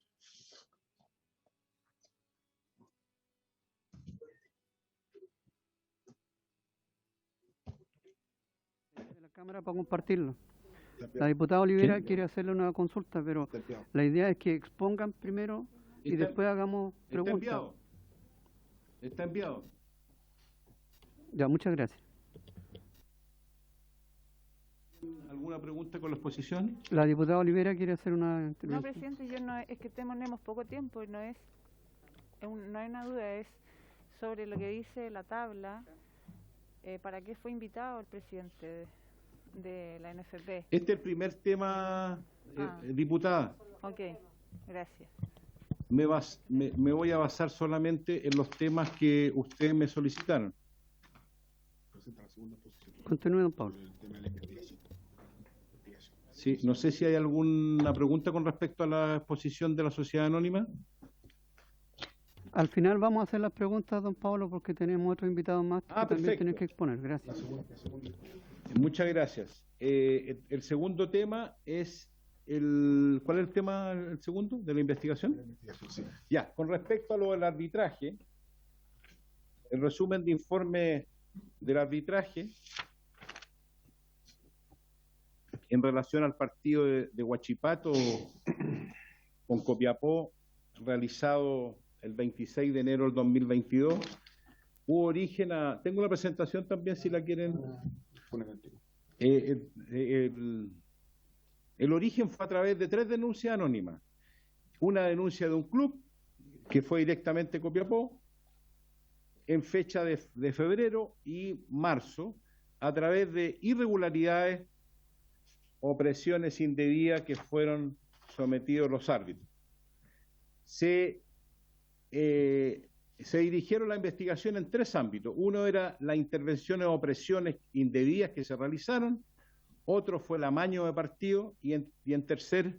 La cámara para compartirlo. La diputada Olivera quiere hacerle una consulta, pero la idea es que expongan primero y después hagamos preguntas. Está enviado. Ya, muchas gracias. ¿Alguna pregunta con la exposición? La diputada Olivera quiere hacer una No, intervención. presidente, yo no, es que tenemos poco tiempo y no hay una duda, es sobre lo que dice la tabla, ¿para qué fue invitado el presidente de la NFP? Este es el primer tema, diputada. Ok, gracias. Me voy a basar solamente en los temas que ustedes me solicitaron. Continúe, don Pablo. Sí, no sé si hay alguna pregunta con respecto a la exposición de la sociedad anónima. Al final vamos a hacer las preguntas, don Pablo, porque tenemos otros invitados más que también tienen que exponer. Gracias. Muchas gracias. El segundo tema es ¿cuál es el tema, el segundo, de la investigación? Ya, con respecto a lo del arbitraje, el resumen de informe del arbitraje en relación al partido de Huachipato con Copiapó, realizado el 26 de enero del 2022, hubo origen a... Tengo una presentación también, si la quieren. El origen fue a través de 3 denuncias anónimas. Una denuncia de un club, que fue directamente Copiapó, en fecha de febrero y marzo, a través de irregularidades o presiones indebidas que fueron sometidos los árbitros. Se dirigieron la investigación en 3 ámbitos. Uno era las intervenciones o presiones indebidas que se realizaron, otro fue el amaño de partido y en tercer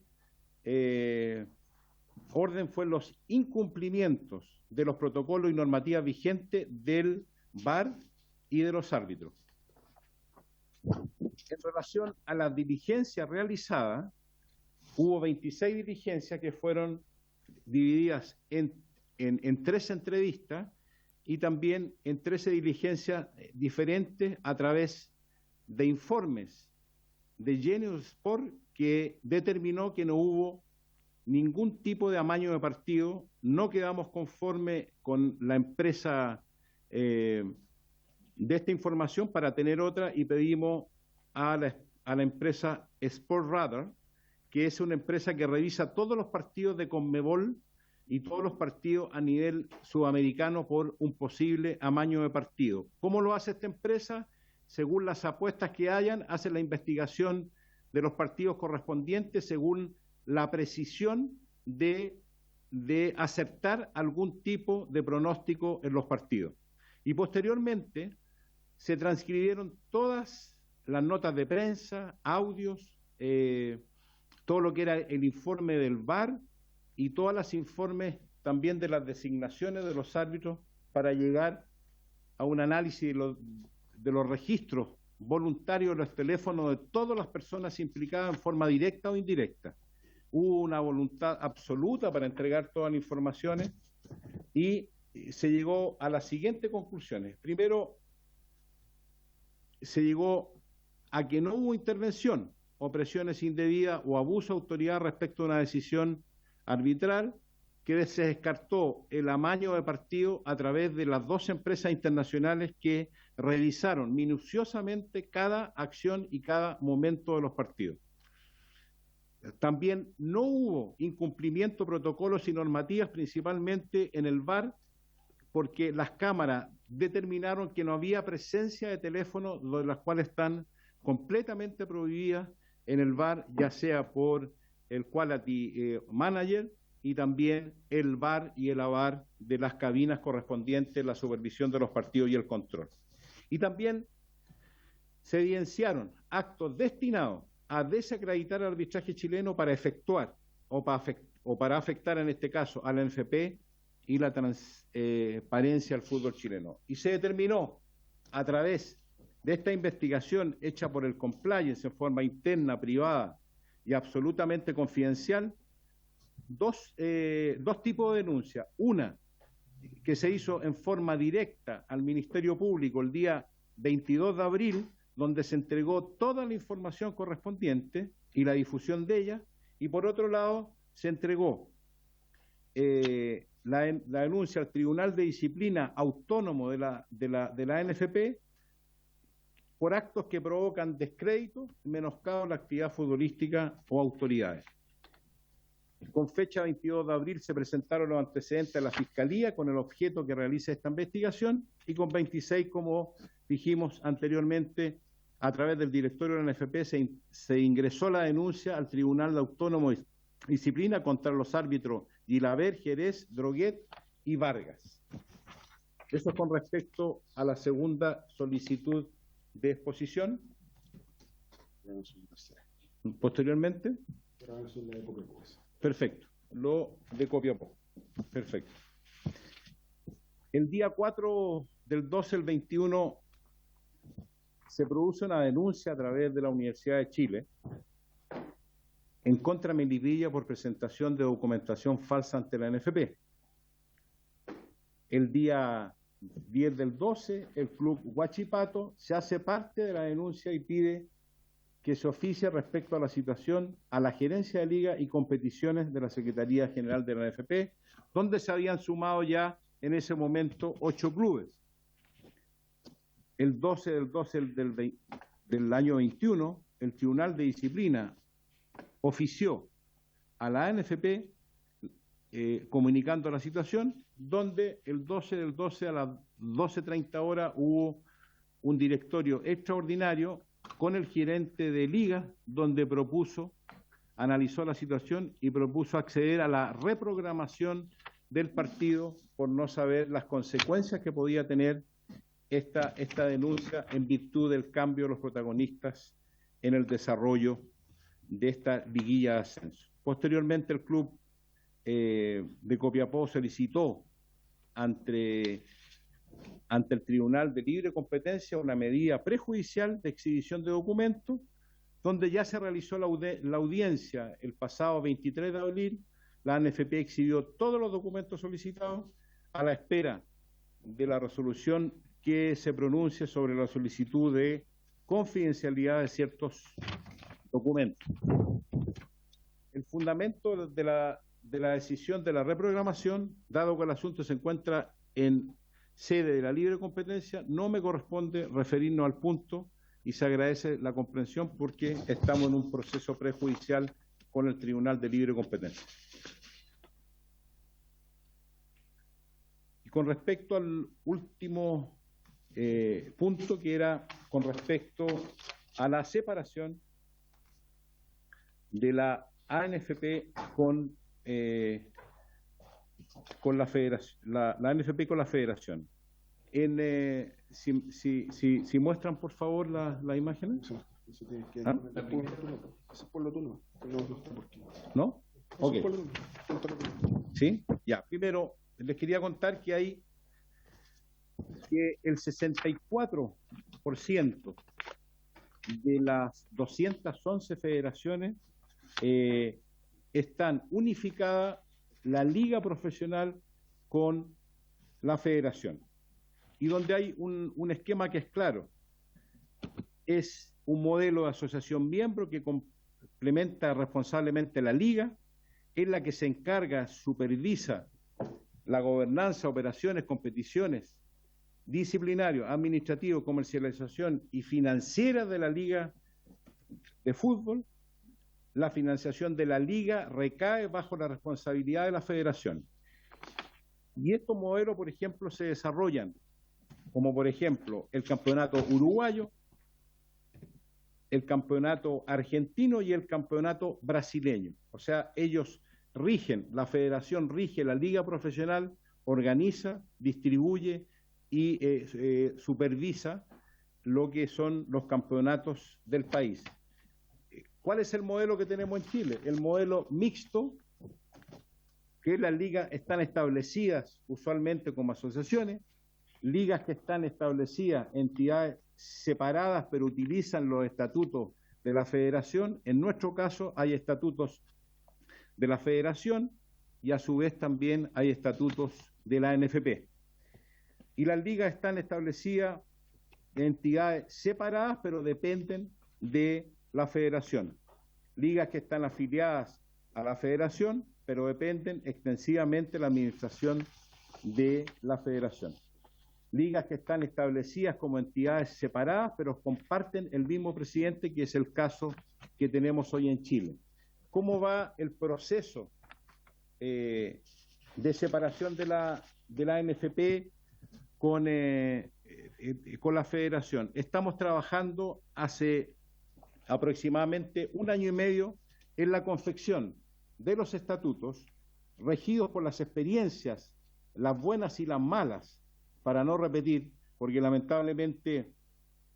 orden fue los incumplimientos de los protocolos y normativas vigentes del VAR y de los árbitros. En relación a las diligencias realizadas, hubo 26 diligencias que fueron divididas en 13 entrevistas y también en 13 diligencias diferentes a través de informes de Genius Sport, que determinó que no hubo ningún tipo de amaño de partido. No quedamos conforme con la empresa de esta información para tener otra y pedimos a la empresa Sport Radar, que es una empresa que revisa todos los partidos de Conmebol y todos los partidos a nivel sudamericano por un posible amaño de partido. ¿Cómo lo hace esta empresa? Según las apuestas que hayan, hace la investigación de los partidos correspondientes según la precisión de acertar algún tipo de pronóstico en los partidos. Y posteriormente se transcribieron todas las notas de prensa, audios, todo lo que era el informe del VAR y todos los informes también de las designaciones de los árbitros para llegar a un análisis de los registros voluntarios de los teléfonos de todas las personas implicadas en forma directa o indirecta. Hubo una voluntad absoluta para entregar todas las informaciones y se llegó a las siguientes conclusiones. Primero, se llegó a que no hubo intervención o presiones indebidas o abuso de autoridad respecto a una decisión arbitral, que se descartó el amaño de partido a través de las 2 empresas internacionales que revisaron minuciosamente cada acción y cada momento de los partidos. También no hubo incumplimiento de protocolos y normativas, principalmente en el VAR, porque las cámaras determinaron que no había presencia de teléfonos, de las cuales están completamente prohibidas en el VAR, ya sea por el Quality Manager y también el VAR y el AVAR de las cabinas correspondientes, la supervisión de los partidos y el control. Y también se evidenciaron actos destinados a desacreditar al arbitraje chileno para efectuar o para afectar en este caso a la NFP y la transparencia al fútbol chileno. Y se determinó a través de esta investigación hecha por el compliance en forma interna, privada y absolutamente confidencial, dos tipos de denuncia. Una que se hizo en forma directa al Ministerio Público el día 22 de abril, donde se entregó toda la información correspondiente y la difusión de ella, y por otro lado se entregó la denuncia al Tribunal de Disciplina Autónomo de la NFP por actos que provocan descrédito, menoscabo a la actividad futbolística o autoridades. Con fecha 22 de abril se presentaron los antecedentes a la Fiscalía con el objeto que realice esta investigación, y con 26, como dijimos anteriormente, a través del directorio de la NFP se ingresó la denuncia al Tribunal Autónomo de Disciplina contra los árbitros Gilaber, Jerez, Droguet y Vargas. Eso con respecto a la segunda solicitud de exposición. Posteriormente. Perfecto. Lo de Copiapó. Perfecto. El día 4 del 12 al 21 se produce una denuncia a través de la Universidad de Chile en contra de Melipilla por presentación de documentación falsa ante la NFP. El día 10 del 12, el club Huachipato se hace parte de la denuncia y pide que se oficie respecto a la situación a la gerencia de liga y competiciones de la Secretaría General de la NFP, donde se habían sumado ya en ese momento 8 clubes. El 12 del 12 del año 21, el Tribunal de Disciplina ofició a la NFP comunicando la situación, donde el 12 del 12 a las 12:30 horas hubo un directorio extraordinario con el gerente de liga, donde analizó la situación y propuso acceder a la reprogramación del partido por no saber las consecuencias que podía tener esta denuncia en virtud del cambio de los protagonistas en el desarrollo de esta liguilla de ascenso. Posteriormente, el club de Copiapó solicitó ante el Tribunal de Libre Competencia una medida prejudicial de exhibición de documentos, donde ya se realizó la audiencia el pasado 23 de abril. La ANFP exhibió todos los documentos solicitados a la espera de la resolución que se pronuncie sobre la solicitud de confidencialidad de ciertos documentos. El fundamento de la decisión de la reprogramación, dado que el asunto se encuentra en sede de la libre competencia, no me corresponde referirnos al punto y se agradece la comprensión porque estamos en un proceso prejudicial con el Tribunal de Libre Competencia. Y con respecto al último punto, que era con respecto a la separación de la ANFP con la federación, la ANFP con la federación. Si muestran por favor las imágenes. ¿Ah? ¿No? Ok. ¿Sí? Ya, primero les quería contar que el 64% de las 211 federaciones están unificadas la liga profesional con la federación, y donde hay un esquema que es claro, es un modelo de asociación miembro que complementa responsablemente la liga, es la que se encarga, supervisa la gobernanza, operaciones, competiciones, disciplinario, administrativo, comercialización y financiera de la liga de fútbol. La financiación de la liga recae bajo la responsabilidad de la federación. Y estos modelos, por ejemplo, se desarrollan, como por ejemplo el campeonato uruguayo, el campeonato argentino y el campeonato brasileño. O sea, ellos rigen, la federación rige la liga profesional, organiza, distribuye y supervisa lo que son los campeonatos del país. ¿Cuál es el modelo que tenemos en Chile? El modelo mixto, que las ligas están establecidas usualmente como asociaciones, ligas que están establecidas, entidades separadas, pero utilizan los estatutos de la federación. En nuestro caso hay estatutos de la federación y a su vez también hay estatutos de la NFP. Y las ligas están establecidas en entidades separadas, pero dependen de la federación. Ligas que están afiliadas a la federación, pero dependen extensivamente de la administración de la federación. Ligas que están establecidas como entidades separadas, pero comparten el mismo presidente, que es el caso que tenemos hoy en Chile. ¿Cómo va el proceso de separación de la NFP con la federación? Estamos trabajando hace aproximadamente 1 año y medio en la confección de los estatutos regidos por las experiencias, las buenas y las malas, para no repetir, porque lamentablemente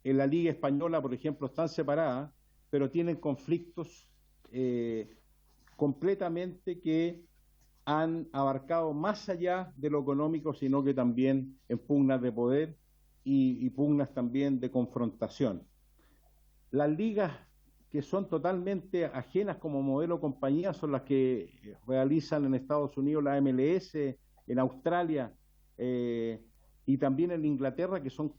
en la Liga Española, por ejemplo, están separadas, pero tienen conflictos completamente que han abarcado más allá de lo económico, sino que también en pugnas de poder y pugnas también de confrontación. Las ligas que son totalmente ajenas como modelo compañía son las que realizan en Estados Unidos la MLS, en Australia y también en Inglaterra, que son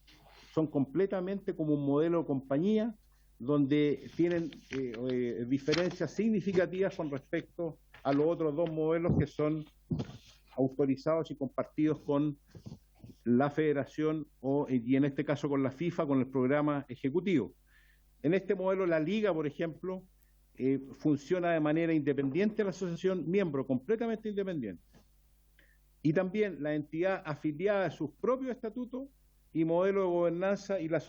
completamente como un modelo compañía, donde tienen diferencias significativas con respecto a los otros 2 modelos que son autorizados y compartidos con la federación y en este caso con la FIFA, con el programa ejecutivo. En este modelo la liga, por ejemplo, funciona de manera independiente, la asociación miembro completamente independiente. Y también la entidad afiliada a sus propios estatutos y modelo de gobernanza y la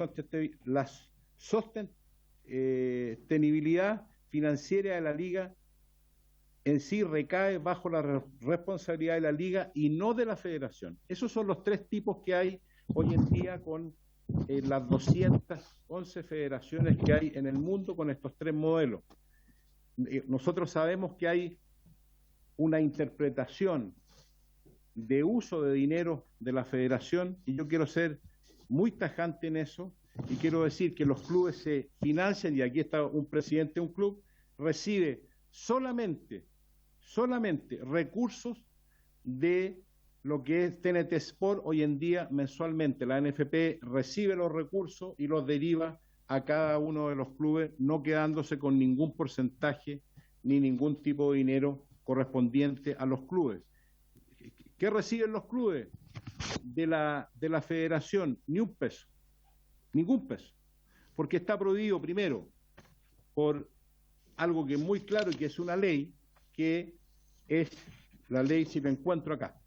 sostenibilidad financiera de la liga en sí recae bajo la responsabilidad de la liga y no de la federación. Esos son los 3 tipos que hay hoy en día con las 211 federaciones que hay en el mundo con estos 3 modelos. Nosotros sabemos que hay una interpretación de uso de dinero de la federación y yo quiero ser muy tajante en eso y quiero decir que los clubes se financian, y aquí está un presidente de un club, recibe solamente recursos de lo que es TNT Sport hoy en día mensualmente. La NFP recibe los recursos y los deriva a cada uno de los clubes, no quedándose con ningún porcentaje ni ningún tipo de dinero correspondiente a los clubes. ¿Qué reciben los clubes de la federación? Ni un peso, ningún peso, porque está prohibido primero por algo que es muy claro y que es una ley, que es la ley, si la encuentro acá,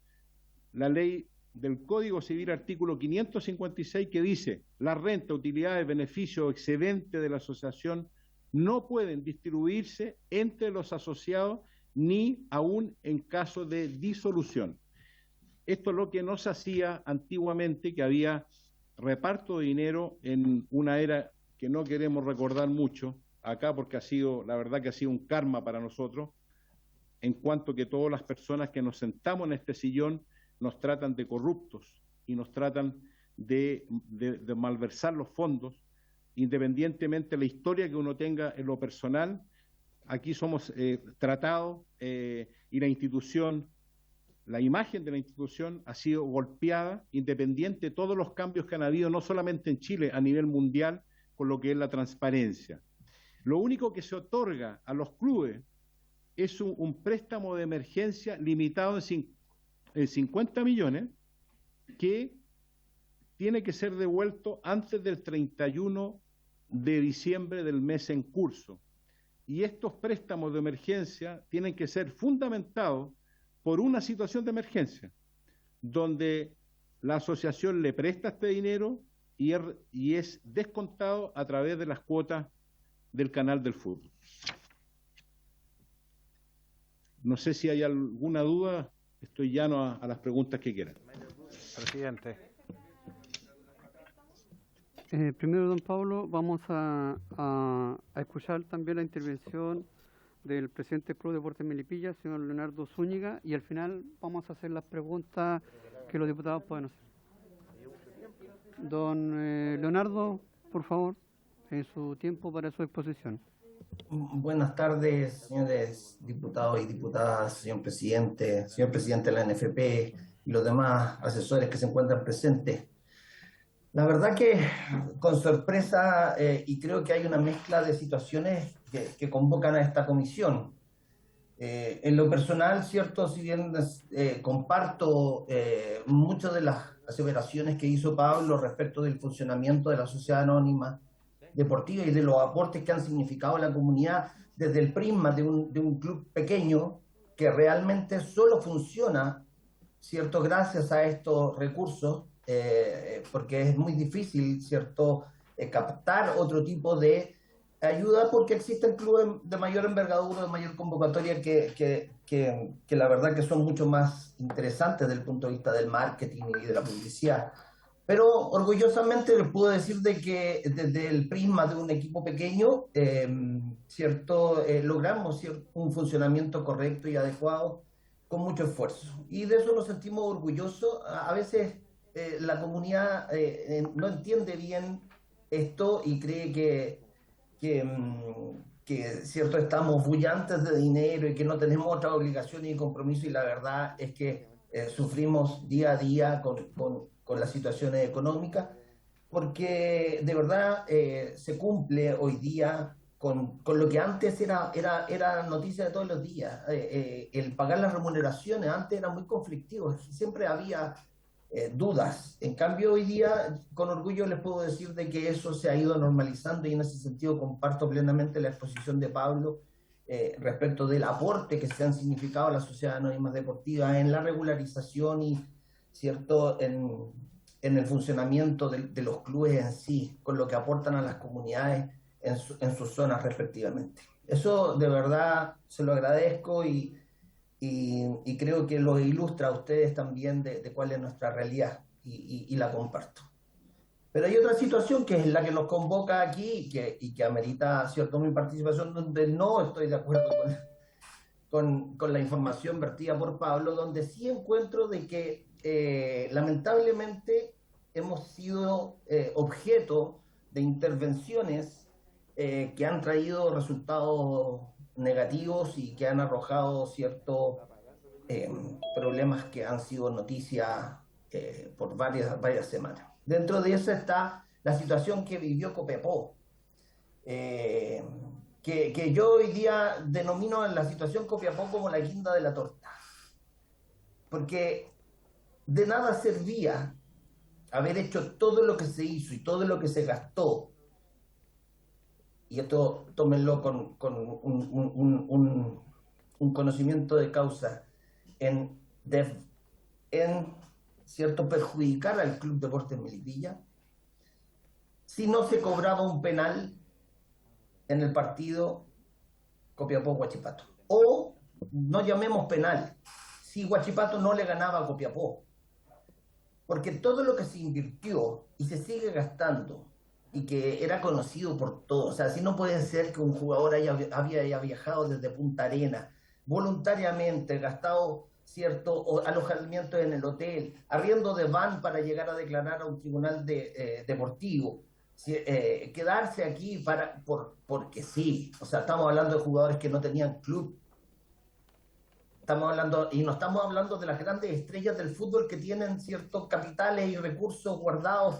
la ley del Código Civil, artículo 556, que dice: la renta, utilidades, beneficios o excedente de la asociación no pueden distribuirse entre los asociados ni aún en caso de disolución. Esto es lo que no se hacía antiguamente, que había reparto de dinero en una era que no queremos recordar mucho acá, porque ha sido, la verdad que ha sido un karma para nosotros, en cuanto que todas las personas que nos sentamos en este sillón nos tratan de corruptos y nos tratan de malversar los fondos, independientemente de la historia que uno tenga en lo personal. Aquí somos tratados y la institución, la imagen de la institución ha sido golpeada, independiente de todos los cambios que han habido, no solamente en Chile, a nivel mundial, con lo que es la transparencia. Lo único que se otorga a los clubes es un préstamo de emergencia limitado en 50 millones, que tiene que ser devuelto antes del 31 de diciembre del mes en curso. Y estos préstamos de emergencia tienen que ser fundamentados por una situación de emergencia. donde la asociación le presta este dinero y es descontado a través de las cuotas del canal del fútbol. No sé si hay alguna duda, estoy llano a las preguntas que quieran. Presidente. Primero, don Pablo, vamos a escuchar también la intervención del presidente del Club Deportes Melipilla, señor Leonardo Zúñiga, y al final vamos a hacer las preguntas que los diputados pueden hacer. Don Leonardo, por favor, en su tiempo para su exposición. Buenas tardes, señores diputados y diputadas, señor presidente de la NFP y los demás asesores que se encuentran presentes. La verdad que con sorpresa, y creo que hay una mezcla de situaciones que convocan a esta comisión. En lo personal, cierto, si bien comparto muchas de las aseveraciones que hizo Pablo respecto del funcionamiento de la sociedad anónima deportiva y de los aportes que han significado a la comunidad desde el prisma de un club pequeño que realmente solo funciona, cierto, gracias a estos recursos, porque es muy difícil, cierto, captar otro tipo de ayuda porque existen clubes de mayor envergadura, de mayor convocatoria que la verdad que son mucho más interesantes desde el punto de vista del marketing y de la publicidad. Pero orgullosamente les puedo decir de que desde el prisma de un equipo pequeño, cierto, logramos un funcionamiento correcto y adecuado con mucho esfuerzo. Y de eso nos sentimos orgullosos. A veces la comunidad no entiende bien esto y cree que cierto, estamos bullantes de dinero y que no tenemos otras obligaciones y compromisos, y la verdad es que sufrimos día a día con las situaciones económicas, porque de verdad se cumple hoy día con lo que antes era noticia de todos los días. El pagar las remuneraciones antes era muy conflictivo, siempre había dudas. En cambio, hoy día, con orgullo les puedo decir de que eso se ha ido normalizando, y en ese sentido comparto plenamente la exposición de Pablo respecto del aporte que se han significado a la sociedad anónima deportiva en la regularización y, cierto, en el funcionamiento de los clubes en sí, con lo que aportan a las comunidades en sus zonas respectivamente. Eso de verdad se lo agradezco y creo que lo ilustra a ustedes también de cuál es nuestra realidad, y la comparto. Pero hay otra situación que es la que nos convoca aquí y que amerita, cierto, mi participación, donde no estoy de acuerdo con la información vertida por Pablo, donde sí encuentro de que lamentablemente hemos sido objeto de intervenciones que han traído resultados negativos y que han arrojado ciertos problemas que han sido noticia por varias semanas. Dentro de eso está la situación que vivió Copiapó, que yo hoy día denomino la situación Copiapó como la guinda de la torta, porque de nada servía haber hecho todo lo que se hizo y todo lo que se gastó, y esto tómenlo con un conocimiento de causa, en cierto, perjudicar al Club Deportes Melipilla, si no se cobraba un penal en el partido Copiapó-Huachipato. O no llamemos penal, si Huachipato no le ganaba a Copiapó. Porque todo lo que se invirtió y se sigue gastando, y que era conocido por todos, o sea, si no puede ser que un jugador haya viajado desde Punta Arenas, voluntariamente gastado, cierto, alojamiento en el hotel, arriendo de van para llegar a declarar a un tribunal deportivo, quedarse aquí porque sí. O sea, estamos hablando de jugadores que no tenían club. Y no estamos hablando de las grandes estrellas del fútbol que tienen ciertos capitales y recursos guardados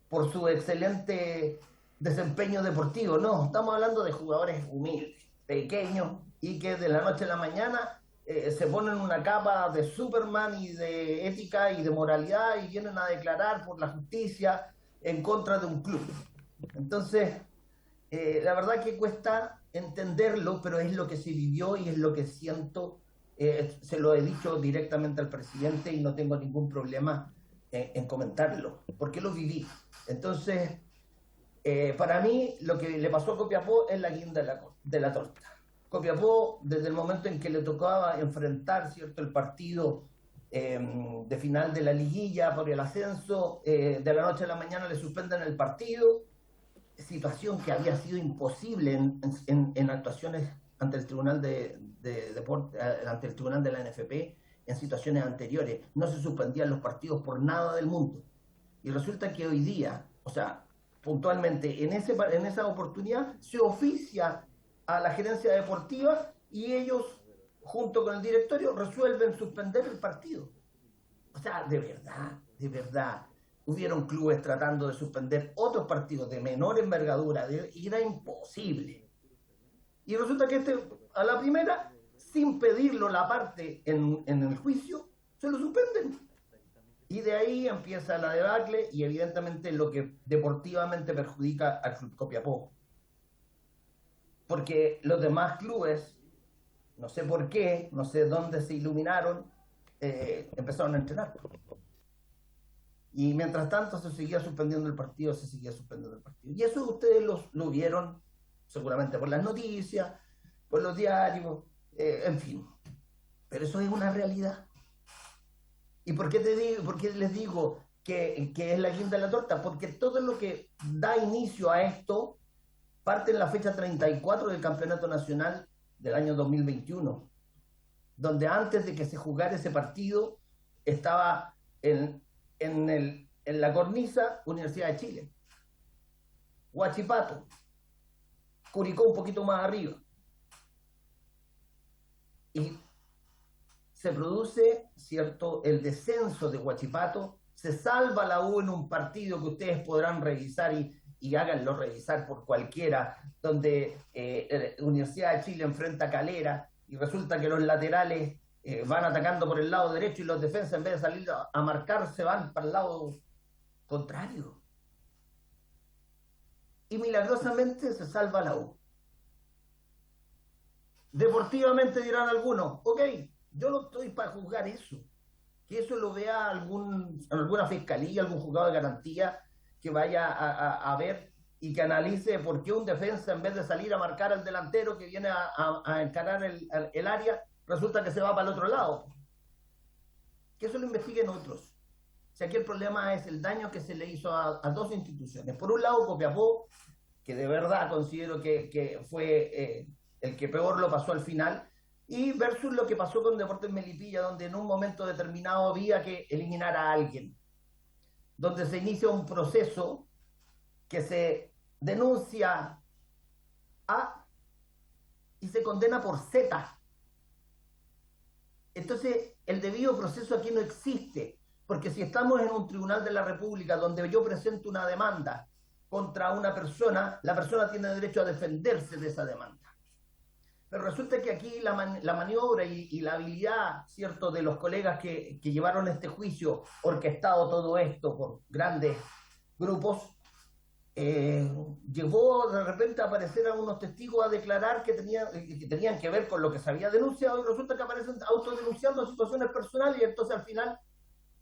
por su excelente desempeño deportivo. No, estamos hablando de jugadores humildes, pequeños, y que de la noche a la mañana se ponen una capa de Superman y de ética y de moralidad y vienen a declarar por la justicia en contra de un club. Entonces, la verdad que cuesta entenderlo, pero es lo que se vivió y es lo que siento se lo he dicho directamente al presidente y no tengo ningún problema en comentarlo, porque lo viví. Entonces, para mí, lo que le pasó a Copiapó es la guinda de la torta. Copiapó, desde el momento en que le tocaba enfrentar, ¿cierto?, el partido de final de la liguilla por el ascenso, de la noche a la mañana le suspenden el partido, situación que había sido imposible en actuaciones ante el Tribunal de Deporte, ante el Tribunal de la NFP en situaciones anteriores. No se suspendían los partidos por nada del mundo. Y resulta que hoy día, o sea, puntualmente en esa oportunidad, se oficia a la gerencia deportiva y ellos, junto con el directorio, resuelven suspender el partido. O sea, de verdad, hubieron clubes tratando de suspender otros partidos de menor envergadura y era imposible. Y resulta que a la primera, sin pedirlo la parte en el juicio, se lo suspenden. Y de ahí empieza la debacle y evidentemente lo que deportivamente perjudica al Club Copiapó. Porque los demás clubes, no sé por qué, no sé dónde se iluminaron, empezaron a entrenar. Y mientras tanto se seguía suspendiendo el partido. Y eso ustedes lo vieron seguramente por las noticias, por los diarios, en fin. Pero eso es una realidad. ¿Y por qué les digo que es la guinda de la torta? Porque todo lo que da inicio a esto parte en la fecha 34 del Campeonato Nacional del año 2021, donde antes de que se jugara ese partido estaba en la cornisa Universidad de Chile, Huachipato, Curicó un poquito más arriba. Y se produce, ¿cierto?, el descenso de Huachipato, se salva la U en un partido que ustedes podrán revisar y háganlo revisar por cualquiera, donde Universidad de Chile enfrenta a Calera y resulta que los laterales van atacando por el lado derecho y los defensas, en vez de salir a marcar, se van para el lado contrario. Y milagrosamente se salva la U. Deportivamente dirán algunos, ok, yo no estoy para juzgar eso, que eso lo vea alguna fiscalía, algún juzgado de garantía que vaya a ver y que analice por qué un defensa, en vez de salir a marcar al delantero que viene a encarar el área, resulta que se va para el otro lado. Que eso lo investiguen otros. O sea, aquí el problema es el daño que se le hizo a dos instituciones. Por un lado, Copiapó, que de verdad considero que fue el que peor lo pasó al final, y versus lo que pasó con Deportes Melipilla, donde en un momento determinado había que eliminar a alguien, donde se inicia un proceso que se denuncia A y se condena por Z. Entonces, el debido proceso aquí no existe, porque si estamos en un tribunal de la República donde yo presento una demanda contra una persona, la persona tiene derecho a defenderse de esa demanda. Pero resulta que aquí la maniobra y la habilidad, ¿cierto?, de los colegas que llevaron este juicio, orquestado todo esto por grandes grupos, llevó de repente a aparecer a unos testigos a declarar que tenían que ver con lo que se había denunciado, y resulta que aparecen autodenunciando situaciones personales, y entonces al final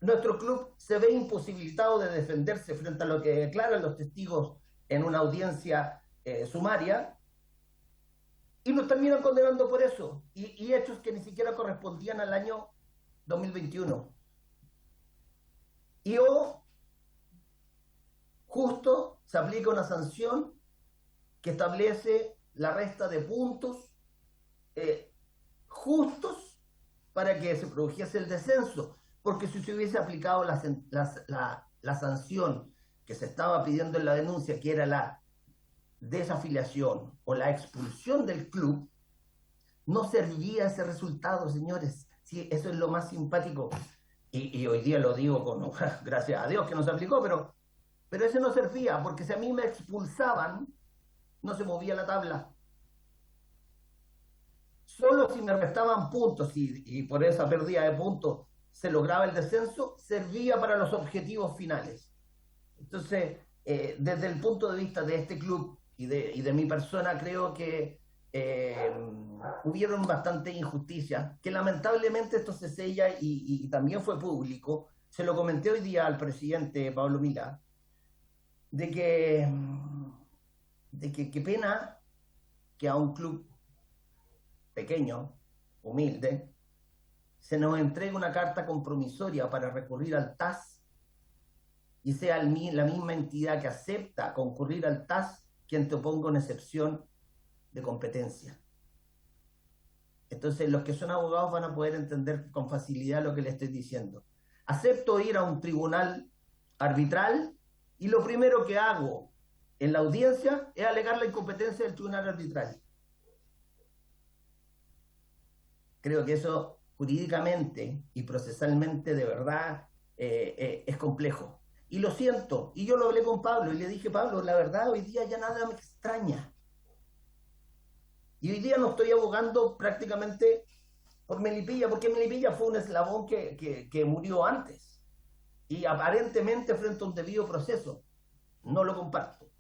nuestro club se ve imposibilitado de defenderse frente a lo que declaran los testigos en una audiencia sumaria, y nos terminan condenando por eso, y hechos que ni siquiera correspondían al año 2021. Y justo se aplica una sanción que establece la resta de puntos justos para que se produjese el descenso, porque si se hubiese aplicado la sanción que se estaba pidiendo en la denuncia, que era la desafiliación o la expulsión del club, no servía ese resultado, señores. Sí, eso es lo más simpático. Y hoy día lo digo gracias a Dios que no se aplicó, pero ese no servía, porque si a mí me expulsaban, no se movía la tabla. Solo si me restaban puntos y por esa pérdida de puntos se lograba el descenso, servía para los objetivos finales. Entonces, desde el punto de vista de este club y de mi persona, creo que hubieron bastante injusticias, que lamentablemente esto se sella y también fue público. Se lo comenté hoy día al presidente Pablo Milá, de que qué pena que a un club pequeño, humilde, se nos entregue una carta compromisoria para recurrir al TAS y sea la misma entidad que acepta concurrir al TAS quien te oponga una excepción de competencia. Entonces los que son abogados van a poder entender con facilidad lo que le estoy diciendo. Acepto ir a un tribunal arbitral y lo primero que hago en la audiencia es alegar la incompetencia del tribunal arbitral. Creo que eso jurídicamente y procesalmente de verdad es complejo. Y lo siento, y yo lo hablé con Pablo y le dije, Pablo, la verdad hoy día ya nada me extraña. Y hoy día no estoy abogando prácticamente por Melipilla, porque Melipilla fue un eslabón que murió antes. Y aparentemente frente a un debido proceso. No lo comparto.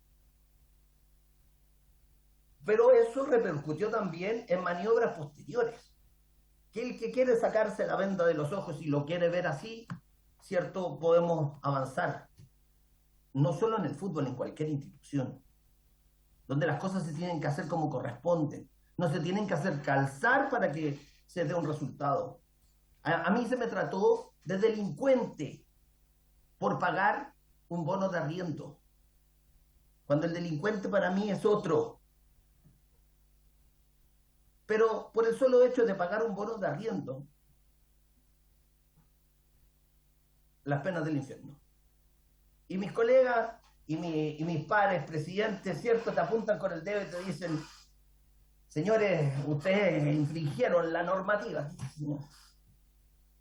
Pero eso repercutió también en maniobras posteriores. Que el que quiere sacarse la venda de los ojos y lo quiere ver así, cierto, podemos avanzar. No solo en el fútbol, en cualquier institución. Donde las cosas se tienen que hacer como corresponden. No se tienen que hacer calzar para que se dé un resultado. A mí se me trató de delincuente por pagar un bono de arriendo. Cuando el delincuente para mí es otro. Pero por el solo hecho de pagar un bono de arriendo, las penas del infierno. Y mis colegas y mis pares, presidentes, ¿cierto?, te apuntan con el dedo y te dicen, señores, ustedes infringieron la normativa.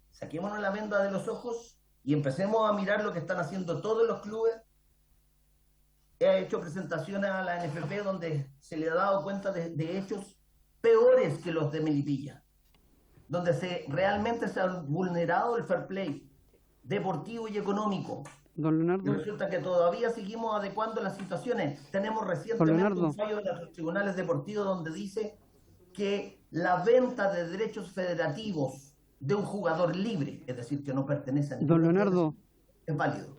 Saquémonos la venda de los ojos y empecemos a mirar lo que están haciendo todos los clubes. He hecho presentaciones a la NFP donde se le ha dado cuenta de hechos peores que los de Melipilla, donde realmente se ha vulnerado el fair play deportivo y económico. Don Leonardo. Y resulta que todavía seguimos adecuando las situaciones. Tenemos recientemente un fallo de los tribunales deportivos donde dice que la venta de derechos federativos de un jugador libre, es decir, que no pertenece a ningún Don Leonardo, es válido.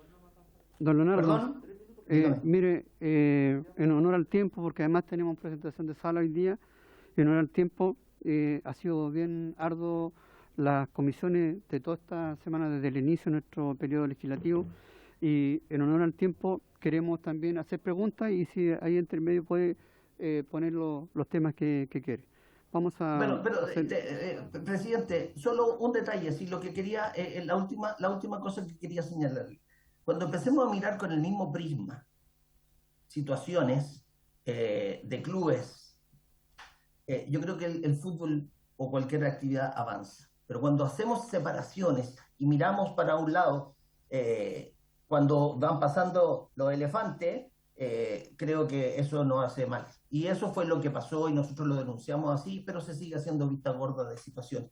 Don Leonardo, ¿Perdón? mire, en honor al tiempo, porque además tenemos presentación de sala hoy día, en honor al tiempo, ha sido bien arduo las comisiones de toda esta semana desde el inicio de nuestro periodo legislativo, y en honor al tiempo queremos también hacer preguntas y si ahí entre medio puede poner los temas que quiere. Vamos a... Bueno, pero, presidente, solo un detalle, si lo que quería, la última cosa que quería señalarle. Cuando empecemos a mirar con el mismo prisma situaciones de clubes, yo creo que el fútbol o cualquier actividad avanza. Pero cuando hacemos separaciones y miramos para un lado, cuando van pasando los elefantes, creo que eso no hace mal. Y eso fue lo que pasó y nosotros lo denunciamos así, pero se sigue haciendo vista gorda de situaciones.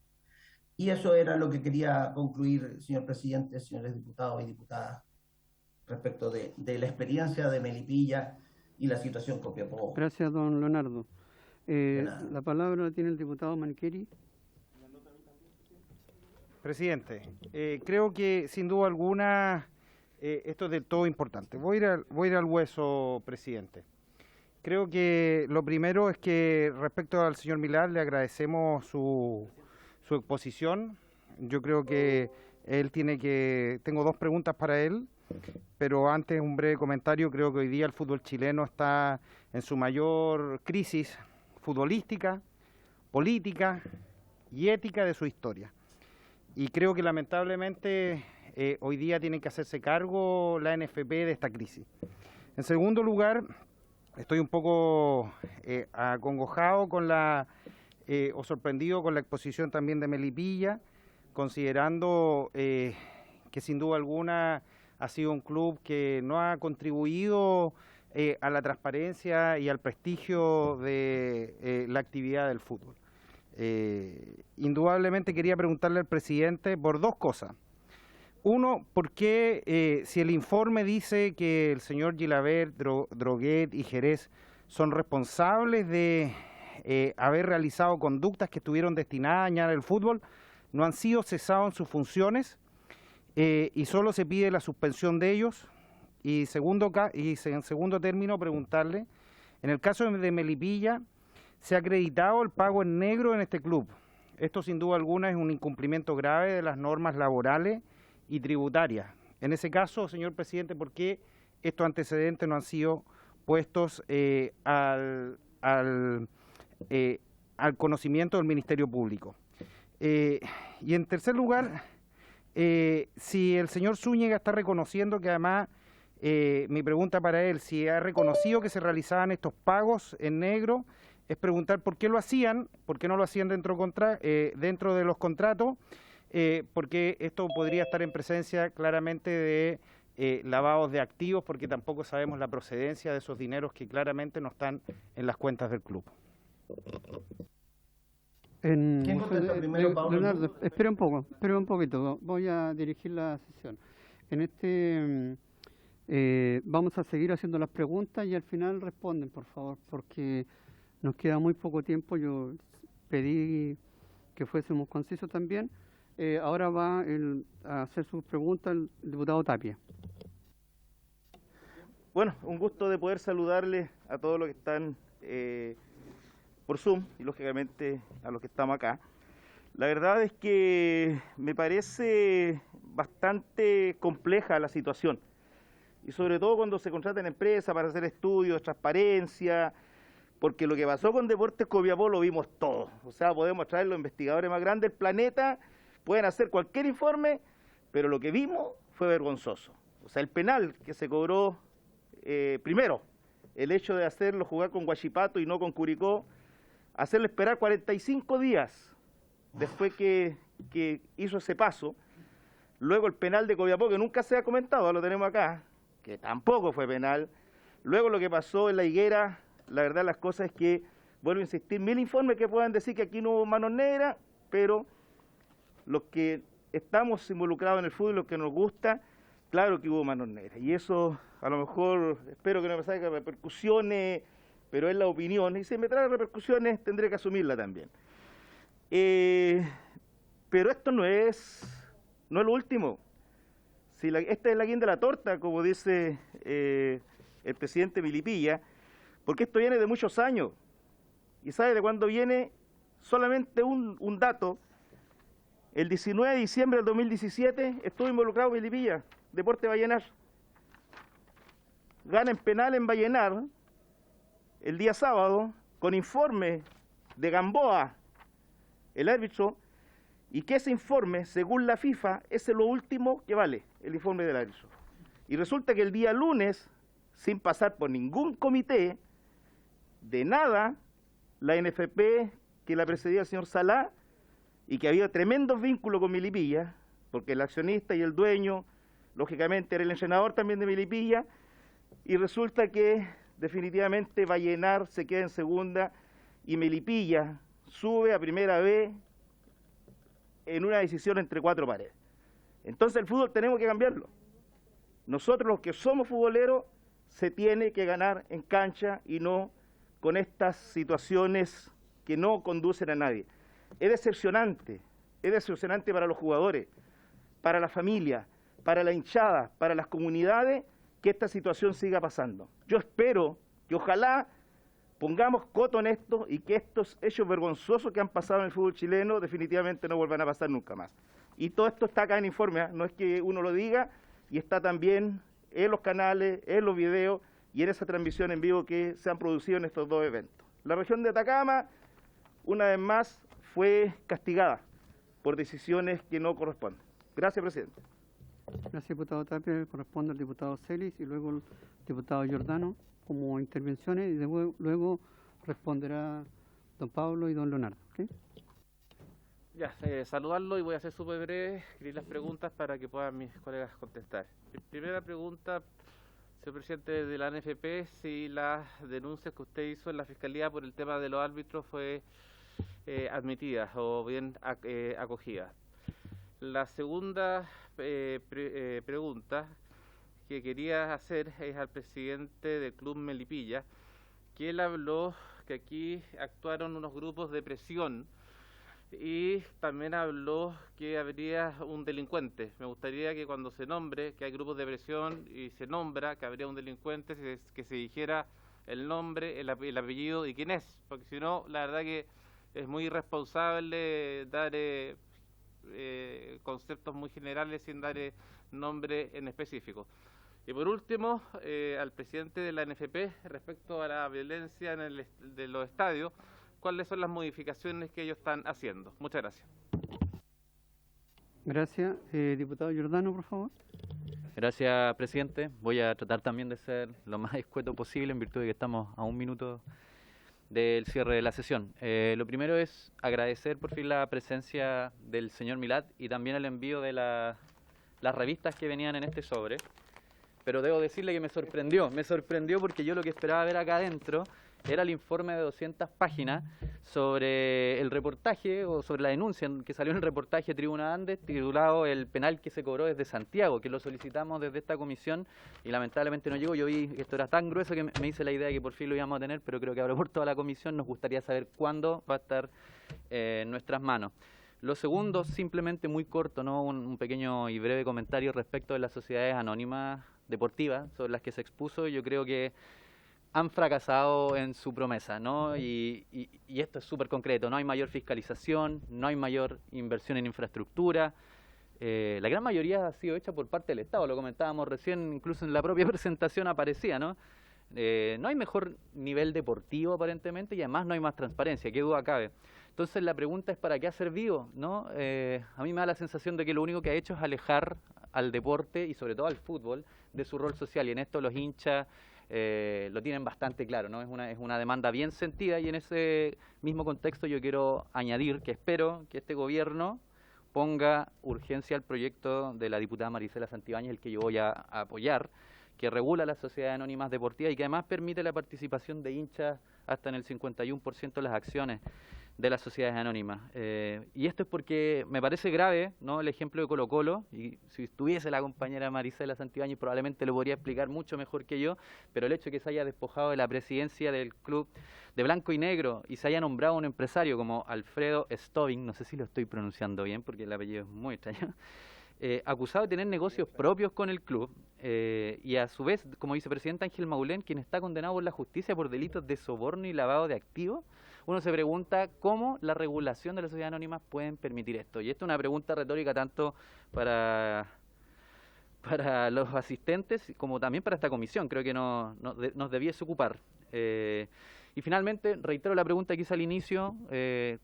Y eso era lo que quería concluir, señor presidente, señores diputados y diputadas, respecto de la experiencia de Melipilla y la situación Copiapó. Gracias, don Leonardo. La palabra la tiene el diputado Manqueri. Presidente, creo que sin duda alguna esto es de todo importante. Voy a ir al hueso, presidente. Creo que lo primero es que respecto al señor Milá le agradecemos su exposición. Yo creo que él tengo dos preguntas para él, pero antes un breve comentario. Creo que hoy día el fútbol chileno está en su mayor crisis futbolística, política y ética de su historia. Y creo que lamentablemente hoy día tiene que hacerse cargo la NFP de esta crisis. En segundo lugar, estoy un poco acongojado o sorprendido con la exposición también de Melipilla, considerando que sin duda alguna ha sido un club que no ha contribuido a la transparencia y al prestigio de la actividad del fútbol. Indudablemente quería preguntarle al presidente por dos cosas. Uno, ¿por qué si el informe dice que el señor Gilabert, Droguet y Jerez son responsables de haber realizado conductas que estuvieron destinadas a dañar el fútbol, no han sido cesados en sus funciones y solo se pide la suspensión de ellos. Y en segundo término, preguntarle, en el caso de Melipilla, ¿se ha acreditado el pago en negro en este club? Esto sin duda alguna es un incumplimiento grave de las normas laborales y tributarias. En ese caso, señor presidente, ¿por qué estos antecedentes no han sido puestos al conocimiento del Ministerio Público? Y en tercer lugar, si el señor Zúñiga está reconociendo que además, mi pregunta para él, si ha reconocido que se realizaban estos pagos en negro, es preguntar por qué lo hacían, por qué no lo hacían dentro de los contratos, porque esto podría estar en presencia claramente de lavados de activos, porque tampoco sabemos la procedencia de esos dineros que claramente no están en las cuentas del club. ¿Quién contesta primero, Pablo? Leonardo, espera un poquito, voy a dirigir la sesión. Vamos a seguir haciendo las preguntas y al final responden, por favor, porque nos queda muy poco tiempo. Yo pedí que fuésemos concisos también. Ahora va a hacer sus preguntas el diputado Tapia. Bueno, un gusto de poder saludarles a todos los que están por Zoom y lógicamente a los que estamos acá. La verdad es que me parece bastante compleja la situación y sobre todo cuando se contratan empresas para hacer estudios, transparencia, porque lo que pasó con Deportes Copiapó lo vimos todo. O sea, podemos traer los investigadores más grandes del planeta, pueden hacer cualquier informe, pero lo que vimos fue vergonzoso. O sea, el penal que se cobró, primero, el hecho de hacerlo jugar con Huachipato y no con Curicó, hacerle esperar 45 días después que hizo ese paso, luego el penal de Copiapó, que nunca se ha comentado, lo tenemos acá, que tampoco fue penal, luego lo que pasó en La Higuera. La verdad las cosas es que, vuelvo a insistir, 1000 informes que puedan decir que aquí no hubo manos negras, pero los que estamos involucrados en el fútbol, los que nos gusta, claro que hubo manos negras. Y eso, a lo mejor, espero que no me salga repercusiones, pero es la opinión. Y si me trae repercusiones, tendré que asumirla también. Pero esto no es lo último. Si esta es la guinda de la torta, como dice el presidente Melipilla, porque esto viene de muchos años. ¿Y sabe de cuándo viene? Solamente un dato. El 19 de diciembre del 2017 estuvo involucrado Melipilla, Deportes Vallenar. Gana en penal en Vallenar el día sábado, con informe de Gamboa, el árbitro, y que ese informe, según la FIFA, es lo último que vale, el informe del árbitro. Y resulta que el día lunes, sin pasar por ningún comité, de nada, la NFP, que la presidía el señor Salá, y que había tremendos vínculos con Melipilla, porque el accionista y el dueño, lógicamente, era el entrenador también de Melipilla, y resulta que definitivamente Vallenar se queda en segunda y Melipilla sube a primera vez en una decisión entre 4 paredes. Entonces el fútbol tenemos que cambiarlo. Nosotros los que somos futboleros se tiene que ganar en cancha y no con estas situaciones que no conducen a nadie. Es decepcionante para los jugadores, para la familia, para la hinchada, para las comunidades, que esta situación siga pasando. Yo espero que ojalá pongamos coto en esto y que estos hechos vergonzosos que han pasado en el fútbol chileno definitivamente no vuelvan a pasar nunca más. Y todo esto está acá en informe, no es que uno lo diga, y está también en los canales, en los videos y en esa transmisión en vivo que se han producido en estos 2 eventos. La región de Atacama, una vez más, fue castigada por decisiones que no corresponden. Gracias, presidente. Gracias, diputado Tapia. Corresponde al diputado Celis y luego el diputado Giordano como intervenciones y luego responderá don Pablo y don Leonardo. ¿Okay? Ya, saludarlo y voy a ser súper breve, escribir las preguntas para que puedan mis colegas contestar. Primera pregunta, señor presidente de la NFP, si las denuncias que usted hizo en la Fiscalía por el tema de los árbitros fue admitidas o bien acogidas. La segunda pregunta que quería hacer es al presidente del Club Melipilla, que él habló que aquí actuaron unos grupos de presión y también habló que habría un delincuente. Me gustaría que cuando se nombre que hay grupos de presión y se nombra que habría un delincuente, que se dijera el nombre, el apellido y quién es, porque si no, la verdad que es muy irresponsable dar conceptos muy generales sin dar nombre en específico. Y por último, al presidente de la NFP, respecto a la violencia de los estadios, ¿cuáles son las modificaciones que ellos están haciendo? Muchas gracias. Gracias. Diputado Giordano, por favor. Gracias, presidente. Voy a tratar también de ser lo más escueto posible en virtud de que estamos a un minuto del cierre de la sesión. Lo primero es agradecer por fin la presencia del señor Milat y también el envío de las revistas que venían en este sobre. Pero debo decirle que me sorprendió porque yo lo que esperaba ver acá adentro era el informe de 200 páginas sobre el reportaje o sobre la denuncia que salió en el reportaje Tribuna Andes titulado El penal que se cobró desde Santiago, que lo solicitamos desde esta comisión y lamentablemente no llegó. Yo vi que esto era tan grueso que me hice la idea de que por fin lo íbamos a tener, pero creo que ahora por toda la comisión nos gustaría saber cuándo va a estar en nuestras manos. Lo segundo, simplemente muy corto, ¿no? Un pequeño y breve comentario respecto de las sociedades anónimas deportivas sobre las que se expuso. Yo creo que han fracasado en su promesa, ¿no? Y esto es súper concreto, no hay mayor fiscalización, no hay mayor inversión en infraestructura, la gran mayoría ha sido hecha por parte del Estado, lo comentábamos recién, incluso en la propia presentación aparecía, ¿no? No hay mejor nivel deportivo aparentemente y además no hay más transparencia, qué duda cabe. Entonces la pregunta es ¿para qué ha servido? ¿No? A mí me da la sensación de que lo único que ha hecho es alejar al deporte y sobre todo al fútbol de su rol social y en esto los hinchas lo tienen bastante claro, ¿no? Es una demanda bien sentida y en ese mismo contexto yo quiero añadir que espero que este gobierno ponga urgencia al proyecto de la diputada Marisela Santibáñez, el que yo voy a apoyar, que regula las sociedades anónimas deportivas y que además permite la participación de hinchas hasta en el 51% de las acciones de las sociedades anónimas. Y esto es porque me parece grave, ¿no? El ejemplo de Colo-Colo, y si estuviese la compañera Marisela Santibáñez probablemente lo podría explicar mucho mejor que yo, pero el hecho de que se haya despojado de la presidencia del club de blanco y negro y se haya nombrado un empresario como Alfredo Stobing, no sé si lo estoy pronunciando bien porque el apellido es muy extraño, acusado de tener negocios propios con el club y a su vez como vicepresidente Ángel Maulén, quien está condenado por la justicia por delitos de soborno y lavado de activos. Uno se pregunta cómo la regulación de las sociedades anónimas pueden permitir esto. Y esto es una pregunta retórica tanto para los asistentes como también para esta comisión. Creo que nos debiese ocupar. Y finalmente, reitero la pregunta que hice al inicio,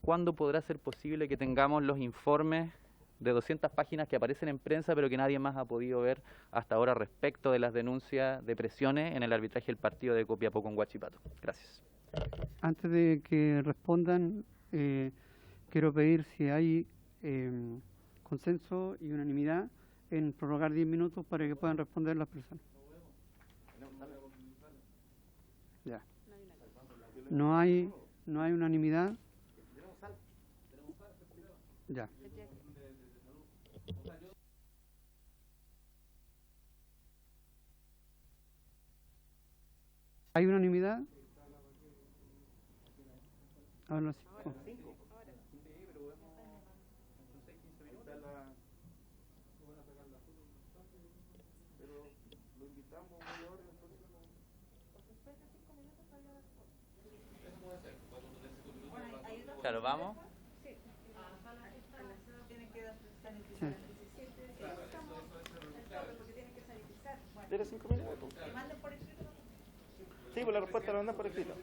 ¿cuándo podrá ser posible que tengamos los informes de 200 páginas que aparecen en prensa pero que nadie más ha podido ver hasta ahora respecto de las denuncias de presiones en el arbitraje del partido de Copiapó con Huachipato? Gracias. Antes de que respondan, quiero pedir si hay consenso y unanimidad en prorrogar 10 minutos para que puedan responder las personas. Ya. No hay unanimidad. Ya. ¿Hay unanimidad? Ahora sí. Claro, vamos. Sí. ¿Tiene 5 minutos? Sí, pues la respuesta la mandan por escrito.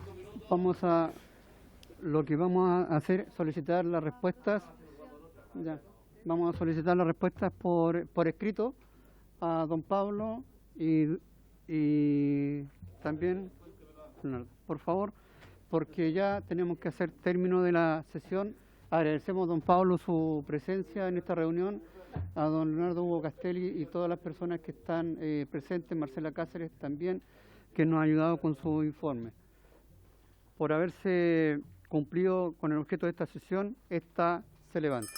Lo que vamos a hacer es solicitar las respuestas. Ya. Vamos a solicitar las respuestas por escrito a don Pablo y también, por favor, porque ya tenemos que hacer término de la sesión. Agradecemos a don Pablo su presencia en esta reunión, a don Leonardo Hugo Castelli y todas las personas que están presentes, Marcela Cáceres también, que nos ha ayudado con su informe. Por haberse cumplido con el objeto de esta sesión, esta se levanta.